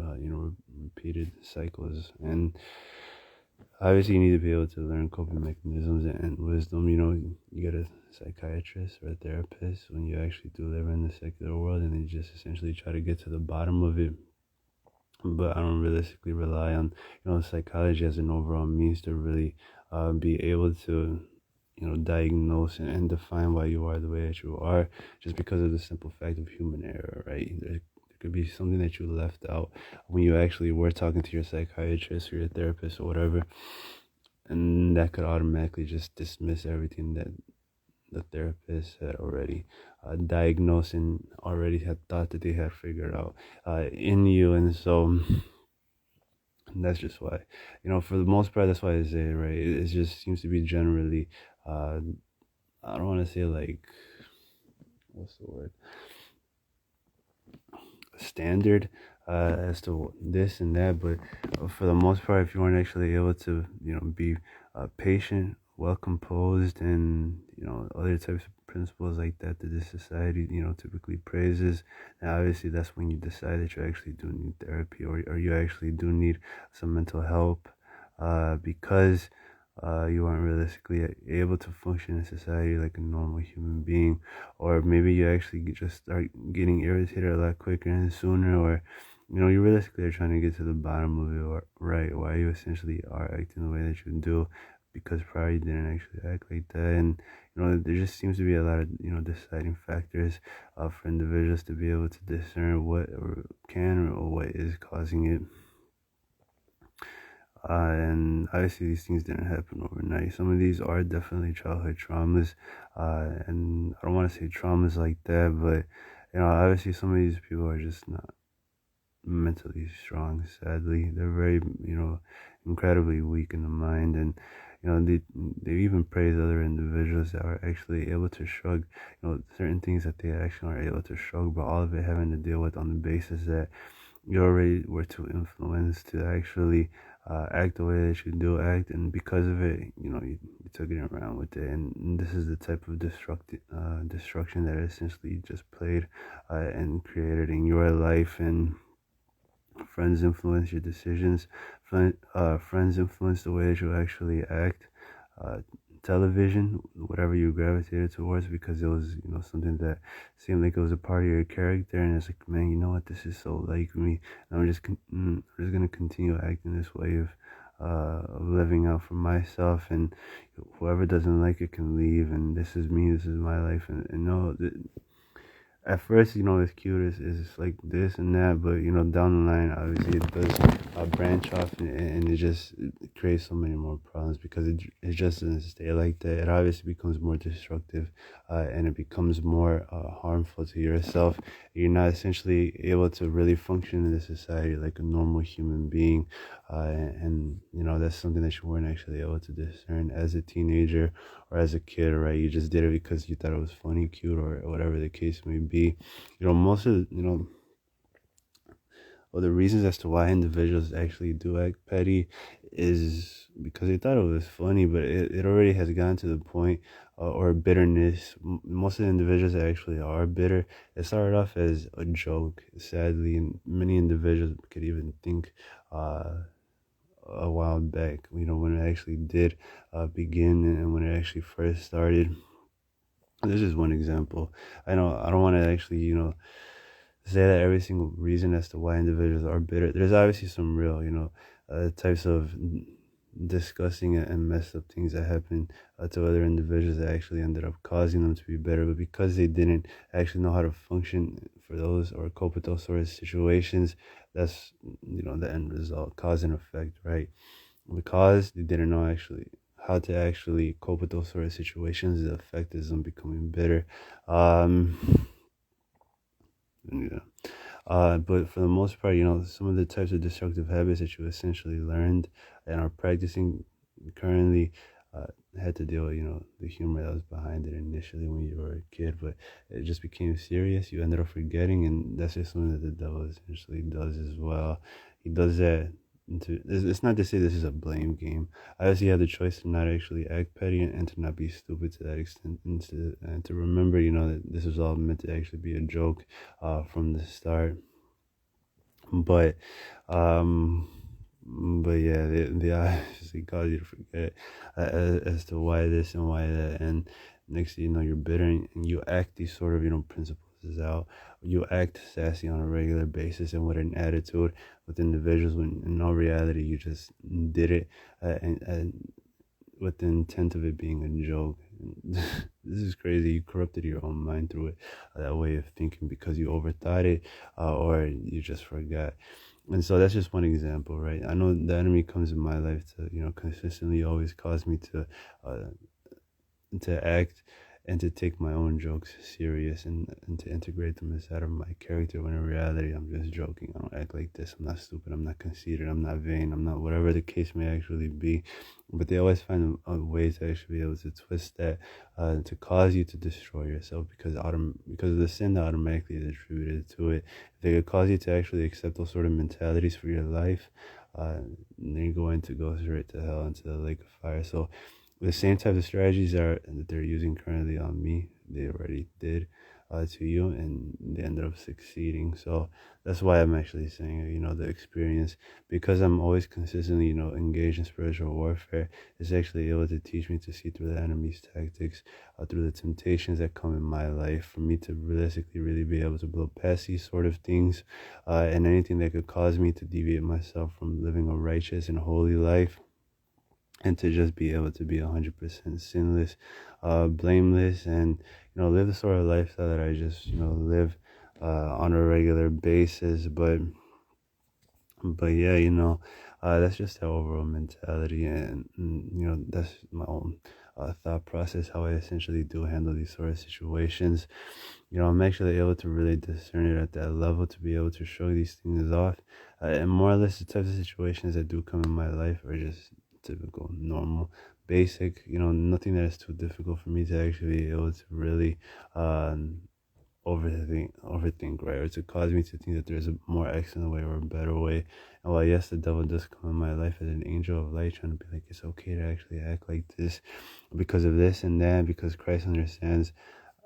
repeated cycles? And obviously, you need to be able to learn coping mechanisms and wisdom. You get a psychiatrist or a therapist when you actually do live in the secular world, and they just essentially try to get to the bottom of it. But I don't realistically rely on, psychology as an overall means to really be able to, diagnose and define why you are the way that you are, just because of the simple fact of human error, right? There could be something that you left out when you actually were talking to your psychiatrist or your therapist or whatever, and that could automatically just dismiss everything that the therapist had already diagnosed and already had thought that they had figured out in you. And so that's just why, for the most part, that's why I say, right, it just seems to be generally, uh, I don't want to say like, what's the word, standard as to this and that, but for the most part, if you weren't actually able to, be patient, well composed, and other types of principles like that this society, typically praises, and obviously that's when you decide that you actually do need therapy, or you actually do need some mental help, because you aren't realistically able to function in society like a normal human being, or maybe you actually just start getting irritated a lot quicker and sooner, or you realistically are trying to get to the bottom of it, or right, why you essentially are acting the way that you do, because prior you didn't actually act like that. And there just seems to be a lot of deciding factors for individuals to be able to discern what or can or what is causing it. And obviously these things didn't happen overnight. Some of these are definitely childhood traumas, and I don't want to say traumas like that, but obviously some of these people are just not mentally strong. Sadly, they're very incredibly weak in the mind, and they even praise other individuals that are actually able to shrug certain things that they actually aren't able to shrug, but all of it having to deal with on the basis that you already were too influenced to actually act the way that you do act, and because of it, you took it around with it, and this is the type of destruction that essentially just played and created in your life. And friends influence your decisions. Friends influence the way that you actually act. Uh, Television, whatever you gravitated towards, because it was something that seemed like it was a part of your character, and it's like, man, you know what, this is so like me, and I'm just gonna continue acting this way of living out for myself, and whoever doesn't like it can leave, and this is me, this is my life, and no, at first, it's cute, it's like this and that, but down the line, obviously, it does branch off, and it creates so many more problems, because it just doesn't stay like that. It obviously becomes more destructive, and it becomes more harmful to yourself. You're not essentially able to really function in this society like a normal human being, and that's something that you weren't actually able to discern as a teenager or as a kid, right? You just did it because you thought it was funny, cute, or whatever the case may be. Most of the reasons as to why individuals actually do act petty is because they thought it was funny, but it already has gotten to the point, or bitterness. Most of the individuals that actually are bitter, it started off as a joke, sadly, and many individuals could even think a while back, when it actually did begin, and when it actually first started. This is one example. I know I don't want to actually, say that every single reason as to why individuals are bitter. There's obviously some real, types of disgusting and messed up things that happen to other individuals that actually ended up causing them to be better. But because they didn't actually know how to function for those or cope with those sort of situations, that's, the end result, cause and effect, right? Because they didn't know actually how to actually cope with those sort of situations, the effect is them becoming bitter. Yeah. But for the most part, some of the types of destructive habits that you essentially learned and are practicing currently had to deal with, the humor that was behind it initially when you were a kid, but it just became serious. You ended up forgetting, and that's just something that the devil essentially does as well. He does that. It's not to say this is a blame game. Obviously, you have the choice to not actually act petty, and to not be stupid to that extent, and to remember, that this is all meant to actually be a joke from the start. But um but yeah, they obviously cause you to forget as to why this and why that, and next thing you know, you're bitter, and you act these sort of principles out. You act sassy on a regular basis and with an attitude with individuals, when in all reality you just did it, and with the intent of it being a joke. This is crazy. You corrupted your own mind through it, that way of thinking, because you overthought it, or you just forgot. And so that's just one example, right? I know the enemy comes in my life to, consistently always cause me uh, to act and to take my own jokes serious, and to integrate them inside of my character, when in reality I'm just joking. I don't act like this. I'm not stupid. I'm not conceited. I'm not vain. I'm not whatever the case may actually be. But they always find a way to actually be able to twist that, to cause you to destroy yourself, because of the sin that automatically is attributed to it. If they could cause you to actually accept those sort of mentalities for your life, then you're going to go straight to hell, into the lake of fire. So the same type of strategies that they're using currently on me, they already did, to you, and they ended up succeeding. So that's why I'm actually saying, the experience, because I'm always consistently, engaged in spiritual warfare, is actually able to teach me to see through the enemy's tactics, through the temptations that come in my life, for me to realistically really be able to blow past these sort of things, and anything that could cause me to deviate myself from living a righteous and holy life, and to just be able to be 100% sinless, blameless, and live the sort of lifestyle that I just live on a regular basis. But yeah, that's just the overall mentality, and that's my own thought process, how I essentially do handle these sort of situations. I'm actually able to really discern it at that level, to be able to show these things off, and more or less the types of situations that do come in my life are just typical, normal, basic. Nothing that is too difficult for me to actually be able to really um, overthink, right? Or to cause me to think that there's a more excellent way or a better way. And while yes, the devil does come in my life as an angel of light, trying to be like, it's okay to actually act like this because of this and that, because Christ understands,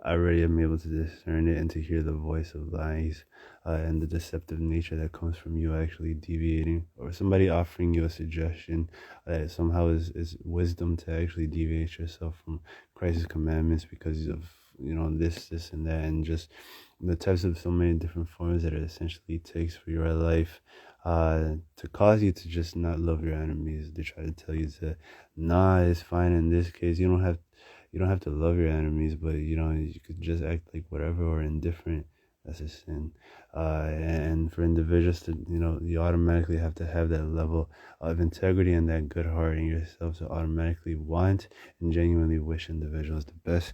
I already am able to discern it, and to hear the voice of lies, and the deceptive nature that comes from you actually deviating, or somebody offering you a suggestion that somehow is wisdom, to actually deviate yourself from Christ's commandments because of this and that, and just the types of so many different forms that it essentially takes for your life, to cause you to just not love your enemies. They try to tell you to, nah, it's fine in this case. You don't have to love your enemies, but you could just act like whatever, or indifferent. That's a sin. And for individuals to, you automatically have to have that level of integrity and that good heart in yourself, to automatically want and genuinely wish individuals the best,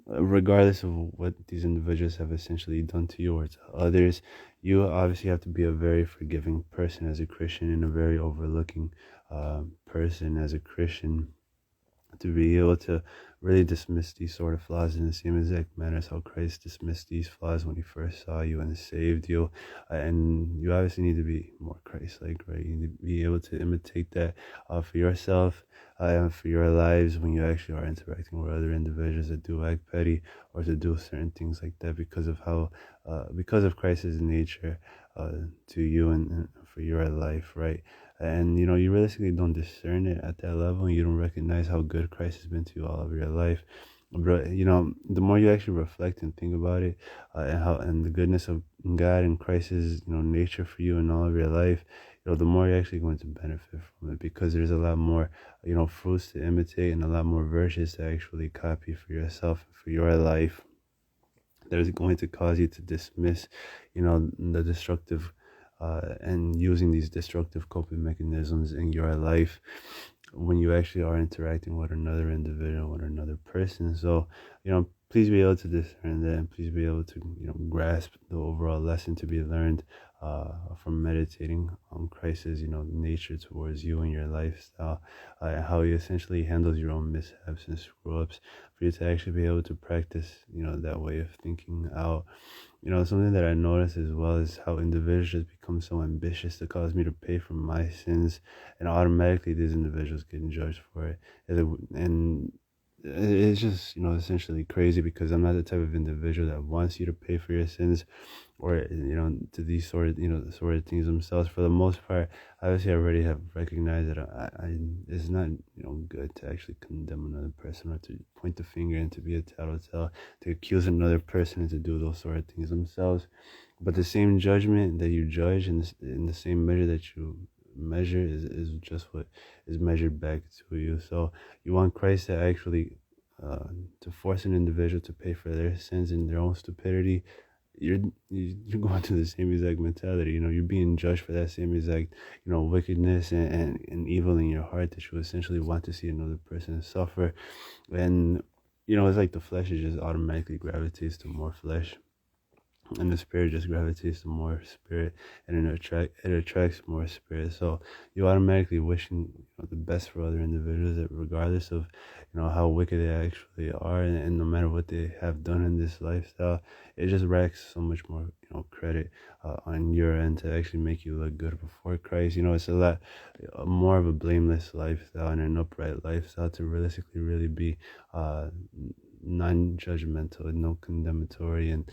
regardless of what these individuals have essentially done to you or to others. You obviously have to be a very forgiving person as a Christian, and a very overlooking person as a Christian, to be able to really dismiss these sort of flaws in the same exact manner as how Christ dismissed these flaws when he first saw you and saved you. And you obviously need to be more Christ-like, right? You need to be able to imitate that, for yourself, and for your lives, when you actually are interacting with other individuals that do act petty, or to do certain things like that, because of Christ's nature, to you, and for your life, right? And you realistically don't discern it at that level, and you don't recognize how good Christ has been to you all of your life. But the more you actually reflect and think about it, and the goodness of God and Christ's nature for you in all of your life, the more you're actually going to benefit from it, because there's a lot more fruits to imitate, and a lot more virtues to actually copy for yourself, for your life, that is going to cause you to dismiss the destructive, and using these destructive coping mechanisms in your life, when you actually are interacting with another individual, with another person. So please be able to discern that, and please be able to grasp the overall lesson to be learned, from meditating on Christ's nature towards you and your lifestyle, and how he essentially handles your own mishaps and screw ups, for you to actually be able to practice that way of thinking out. Something that I notice as well is how individuals just become so ambitious to cause me to pay for my sins, and automatically these individuals getting judged for it. And it's just essentially crazy, because I'm not the type of individual that wants you to pay for your sins, or to these sort of things themselves. For the most part, obviously I already have recognized that it's not good to actually condemn another person, or to point the finger and to be a tattletale, to accuse another person and to do those sort of things themselves. But the same judgment that you judge, in the same measure that you measure, is just what is measured back to you. So you want Christ to actually to force an individual to pay for their sins and their own stupidity, you're going to the same exact mentality. You're being judged for that same exact wickedness and evil in your heart that you essentially want to see another person suffer. And it's like the flesh is just automatically gravitates to more flesh, and the spirit just gravitates to more spirit, and it attracts more spirit. So you automatically wishing the best for other individuals, that regardless of how wicked they actually are, and no matter what they have done in this lifestyle, it just racks so much more credit on your end to actually make you look good before Christ. It's a lot more of a blameless lifestyle and an upright lifestyle to realistically really be non-judgmental and no condemnatory, and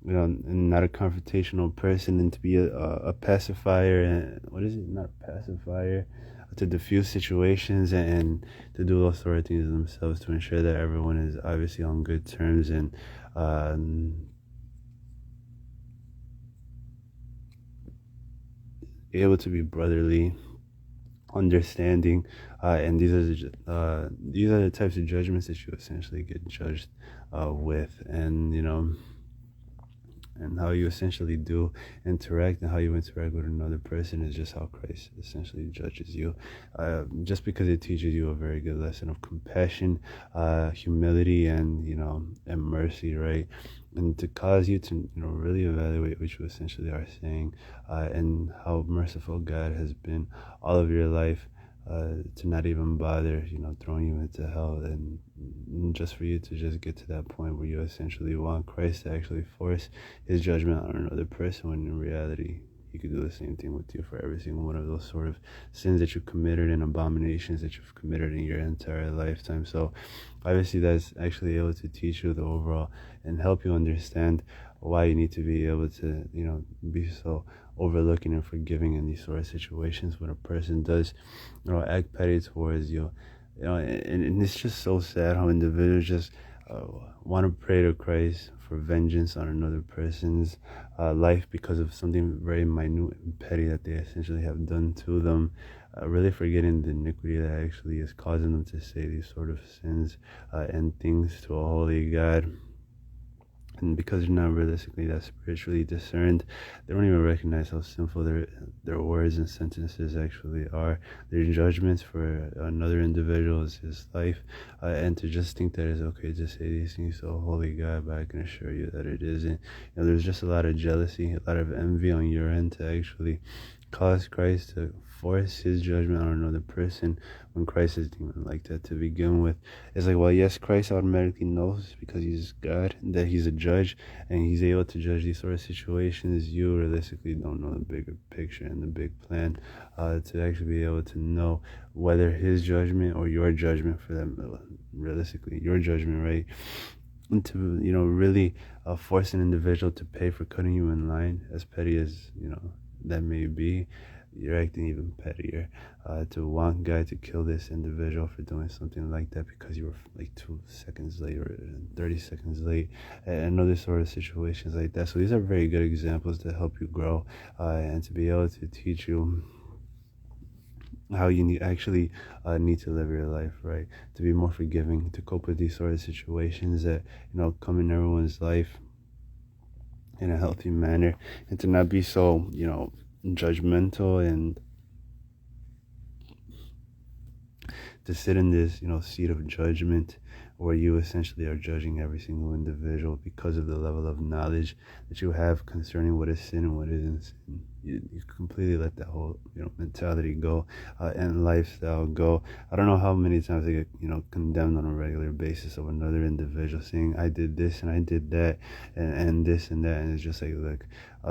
and not a confrontational person, and to be a pacifier. And what is it, not a pacifier, to diffuse situations, and to do those sort of things themselves, to ensure that everyone is obviously on good terms, and uh, able to be brotherly, understanding, and these are the types of judgments that you essentially get judged with. And and how you essentially do interact, and how you interact with another person, is just how Christ essentially judges you. Just because it teaches you a very good lesson of compassion, humility, and and mercy, right? And to cause you to really evaluate what you essentially are saying, and how merciful God has been all of your life, to not even bother throwing you into hell, and just for you to just get to that point where you essentially want Christ to actually force his judgment on another person, when in reality he could do the same thing with you for every single one of those sort of sins that you've committed and abominations that you've committed in your entire lifetime. So obviously that's actually able to teach you the overall and help you understand why you need to be able to be so overlooking and forgiving in these sort of situations when a person does act petty towards you. And it's just so sad how individuals just uh, want to pray to Christ for vengeance on another person's life because of something very minute and petty that they essentially have done to them, really forgetting the iniquity that actually is causing them to say these sort of sins and things to a holy God. And because they're not realistically that spiritually discerned, they don't even recognize how sinful their words and sentences actually are. Their judgments for another individual's his life, and to just think that it's okay to say these things to a holy God, but I can assure you that it isn't. There's just a lot of jealousy, a lot of envy on your end to actually cause Christ to force his judgment on another person, when Christ isn't even like that to begin with. It's like, well, yes, Christ automatically knows because he's God, that he's a judge, and he's able to judge these sort of situations. You realistically don't know the bigger picture and the big plan, to actually be able to know whether his judgment or your judgment, for them, realistically your judgment, right? And to really force an individual to pay for cutting you in line, as petty as that may be. You're acting even pettier, to want guy to kill this individual for doing something like that because you were like 2 seconds late or 30 seconds late, and other sort of situations like that. So these are very good examples to help you grow, and to be able to teach you how you need to live your life, right? To be more forgiving, to cope with these sort of situations that come in everyone's life in a healthy manner, and to not be so judgmental, and to sit in this seat of judgment where you essentially are judging every single individual because of the level of knowledge that you have concerning what is sin and what isn't sin. You completely let that whole mentality go, and lifestyle go. I don't know how many times I get condemned on a regular basis of another individual saying I did this and I did that, and this and that, and it's just like, look,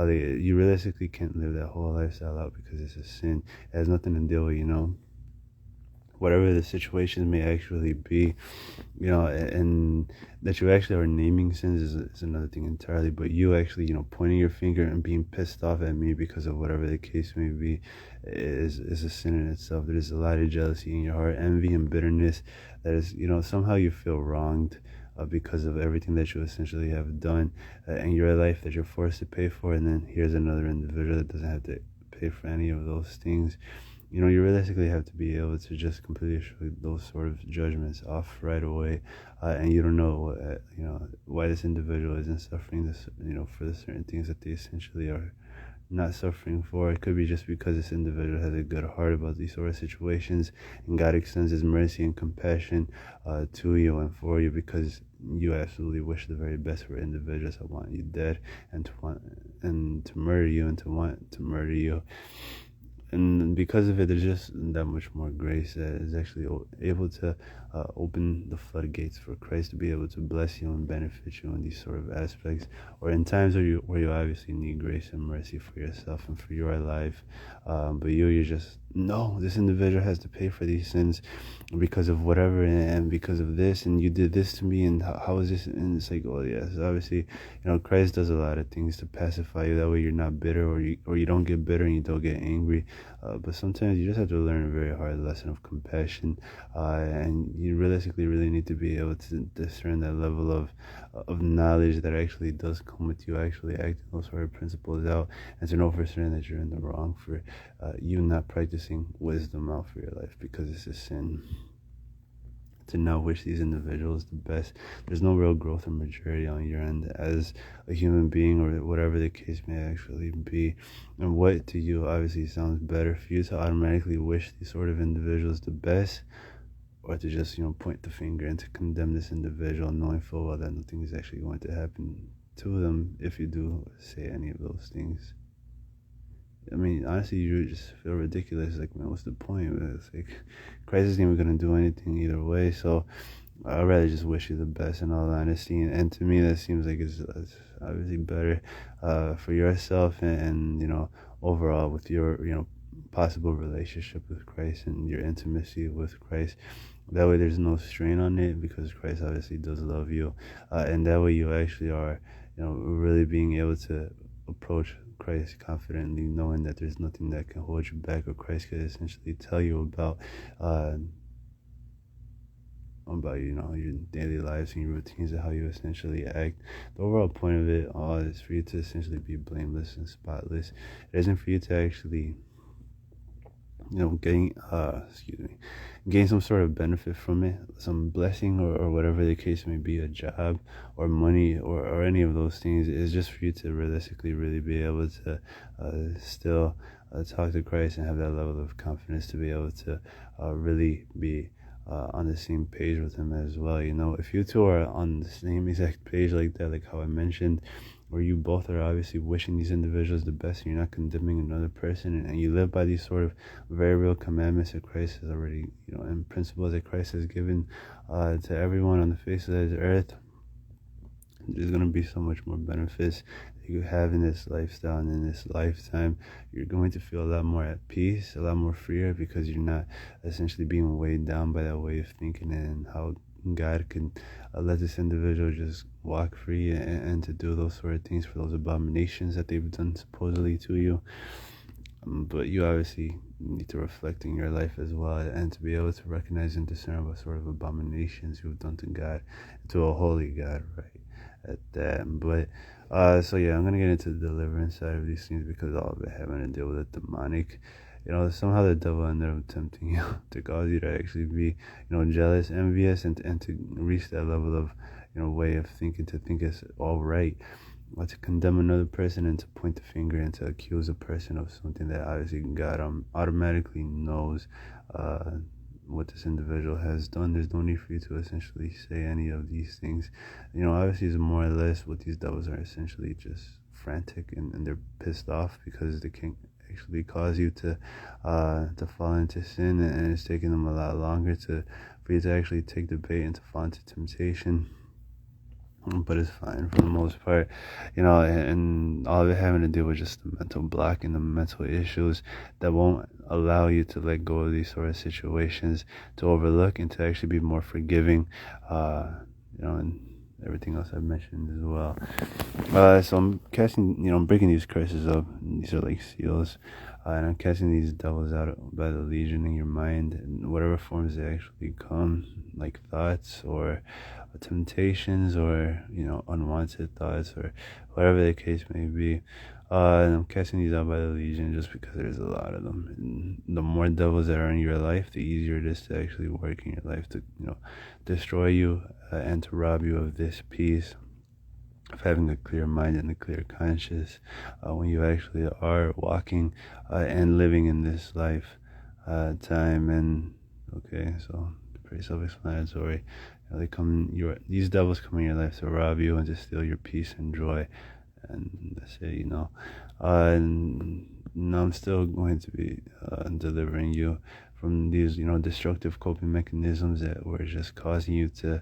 you realistically can't live that whole lifestyle out because it's a sin. It has nothing to do with whatever the situation may actually be, and that you actually are naming sins is another thing entirely. But you actually, pointing your finger and being pissed off at me because of whatever the case may be, is a sin in itself. There's a lot of jealousy in your heart, envy and bitterness. That is, somehow you feel wronged. Because of everything that you essentially have done in your life that you're forced to pay for, and then here's another individual that doesn't have to pay for any of those things. you realistically have to be able to just completely shrug those sort of judgments off right away, and you don't know, why this individual isn't suffering this, for the certain things that they essentially are not suffering for. It could be just because this individual has a good heart about these sort of situations, and God extends His mercy and compassion to you and for you, because you absolutely wish the very best for individuals that want you dead, and to murder you, and to want to murder you. And because of it, there's just that much more grace that is actually able to open the floodgates for Christ to be able to bless you and benefit you in these sort of aspects, or in times where you obviously need grace and mercy for yourself and for your life. But you just, no, this individual has to pay for these sins because of whatever, and because of this, and you did this to me, and how is this? And it's like, oh yes, obviously, Christ does a lot of things to pacify you. That way you're not bitter, or you don't get bitter, and you don't get angry. But sometimes you just have to learn a very hard lesson of compassion, and you realistically really need to be able to discern that level of knowledge that actually does come with you actually acting those sort of principles out, and to know for certain that you're in the wrong for you not practicing wisdom out for your life, because it's a sin to not wish these individuals the best. There's no real growth or maturity on your end as a human being, or whatever the case may actually be. And what to you obviously sounds better, for you to automatically wish these sort of individuals the best, or to just point the finger and to condemn this individual, knowing full well that nothing is actually going to happen to them if you do say any of those things. I mean, honestly, you just feel ridiculous. Like, man, what's the point? It's like, Christ isn't even gonna do anything either way. So I'd rather just wish you the best, in all honesty. And to me, that seems like it's obviously better for yourself, and overall with your possible relationship with Christ and your intimacy with Christ. That way, there's no strain on it, because Christ obviously does love you, and that way you actually are, really being able to approach Christ confidently, knowing that there's nothing that can hold you back, or Christ could essentially tell you uh, about your daily lives and your routines, and how you essentially act. The overall point of it all is for you to essentially be blameless and spotless. It isn't for you to actually gain some sort of benefit from it, some blessing, or whatever the case may be, a job or money, or any of those things. It's just for you to realistically really be able to still talk to Christ and have that level of confidence to be able to really be on the same page with Him as well. If you two are on the same exact page like that, like how I mentioned, where you both are obviously wishing these individuals the best, and you're not condemning another person, and you live by these sort of very real commandments that Christ has already, and principles that Christ has given to everyone on the face of this earth, there's going to be so much more benefits that you have in this lifestyle and in this lifetime. You're going to feel a lot more at peace, a lot more freer, because you're not essentially being weighed down by that way of thinking, and how God can let this individual just walk free, and to do those sort of things for those abominations that they've done supposedly to you. But you obviously need to reflect in your life as well, and to be able to recognize and discern what sort of abominations you've done to God, to a holy God, right? At that. But so yeah, I'm gonna get into the deliverance side of these things, because all of it having to deal with the demonic. Somehow the devil ended up tempting you to cause you to actually be, jealous, envious, and to reach that level of, way of thinking, to think it's all right, or to condemn another person, and to point the finger and to accuse a person of something that obviously God automatically knows what this individual has done. There's no need for you to essentially say any of these things. Obviously, it's more or less what these devils are essentially just frantic, and they're pissed off because they can't actually cause you to fall into sin, and it's taking them a lot longer for you to actually take the bait and to fall into temptation. But it's fine for the most part, and all of it having to do with just the mental block and the mental issues that won't allow you to let go of these sort of situations, to overlook, and to actually be more forgiving, and everything else I mentioned as well. So I'm casting, I'm breaking these curses up. These are like seals, and I'm casting these devils out by the legion in your mind, in whatever forms they actually come, like thoughts, or temptations, or unwanted thoughts, or whatever the case may be. And I'm casting these out by the legion just because there's a lot of them. And the more devils that are in your life, the easier it is to actually work in your life to, destroy you and to rob you of this peace, of having a clear mind and a clear conscience when you actually are walking and living in this life time. And okay, so pretty self-explanatory. These devils come in your life to rob you and to steal your peace and joy, and that's it. And now I'm still going to be delivering you from these, destructive coping mechanisms that were just causing you to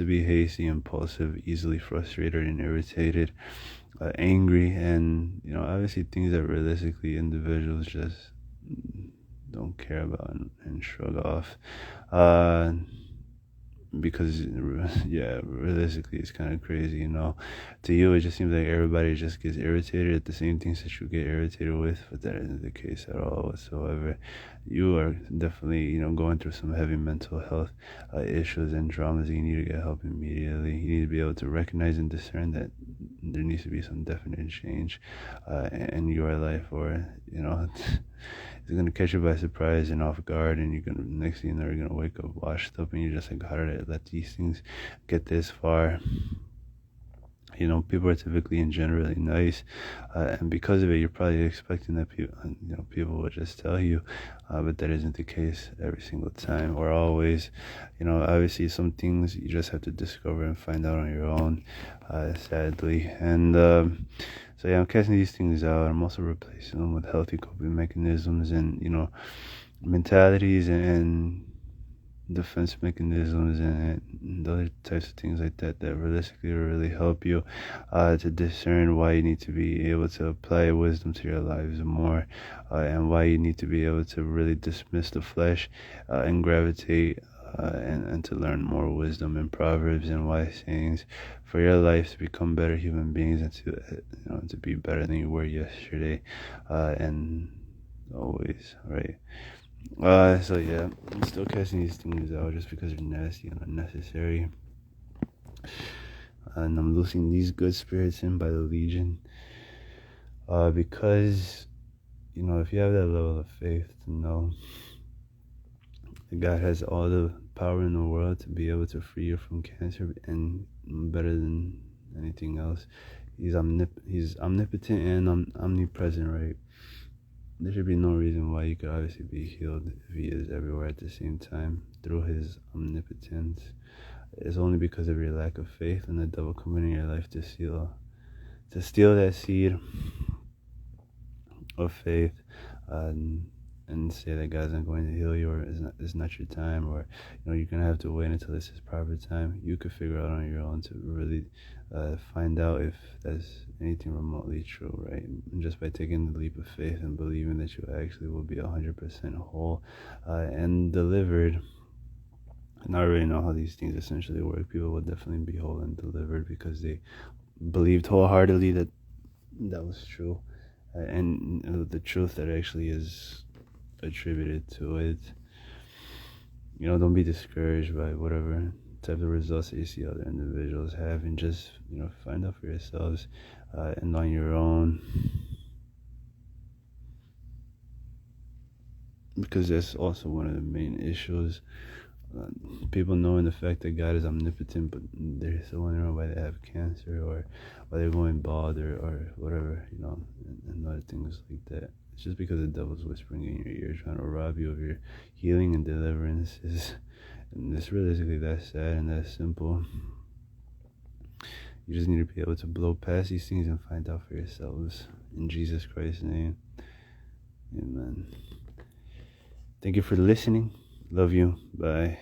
be hasty, impulsive, easily frustrated and irritated, angry, and obviously things that realistically individuals just don't care about and shrug off. Because yeah, realistically it's kind of crazy. To you it just seems like everybody just gets irritated at the same things that you get irritated with, but that isn't the case at all whatsoever. You are definitely going through some heavy mental health issues and traumas. You need to get help immediately. You need to be able to recognize and discern that there needs to be some definite change in your life, or it's gonna catch you by surprise and off guard, and next thing you know, you're gonna wake up washed up, and you're just like, how did I let these things get this far? People are typically and generally nice, and because of it, you're probably expecting that people will just tell you, but that isn't the case every single time or always. Obviously, some things you just have to discover and find out on your own, sadly. And so yeah, I'm casting these things out. I'm also replacing them with healthy coping mechanisms and mentalities and defense mechanisms and other types of things like that realistically will really help you to discern why you need to be able to apply wisdom to your lives more, and why you need to be able to really dismiss the flesh and gravitate and to learn more wisdom and proverbs and wise sayings for your life, to become better human beings and to be better than you were yesterday and always, right? So yeah, I'm still casting these things out just because they're nasty and unnecessary. And I'm loosing these good spirits in by the legion. Because, if you have that level of faith to know that God has all the power in the world to be able to free you from cancer, and better than anything else, He's omnipotent and omnipresent, right? There should be no reason why you could obviously be healed if He is everywhere at the same time through His omnipotence. It's only because of your lack of faith and the devil coming in your life to steal that seed of faith, and say that God's not going to heal you, or it's not your time, or you're gonna have to wait until it's His proper time. You could figure out on your own to really find out if that's anything remotely true, right? And just by taking the leap of faith and believing that you actually will be 100% whole and delivered. And I already know how these things essentially work. People will definitely be whole and delivered because they believed wholeheartedly that was true, and the truth that actually is attributed to it. Don't be discouraged by whatever type of results that you see other individuals have, and just find out for yourselves and on your own, because that's also one of the main issues. People knowing the fact that God is omnipotent, but they're still wondering why they have cancer, or why they're going bald, or whatever, and other things like that. It's just because the devil's whispering in your ear, trying to rob you of your healing and deliverances. And it's realistically that sad and that simple. You just need to be able to blow past these things and find out for yourselves. In Jesus Christ's name, amen. Thank you for listening. Love you. Bye.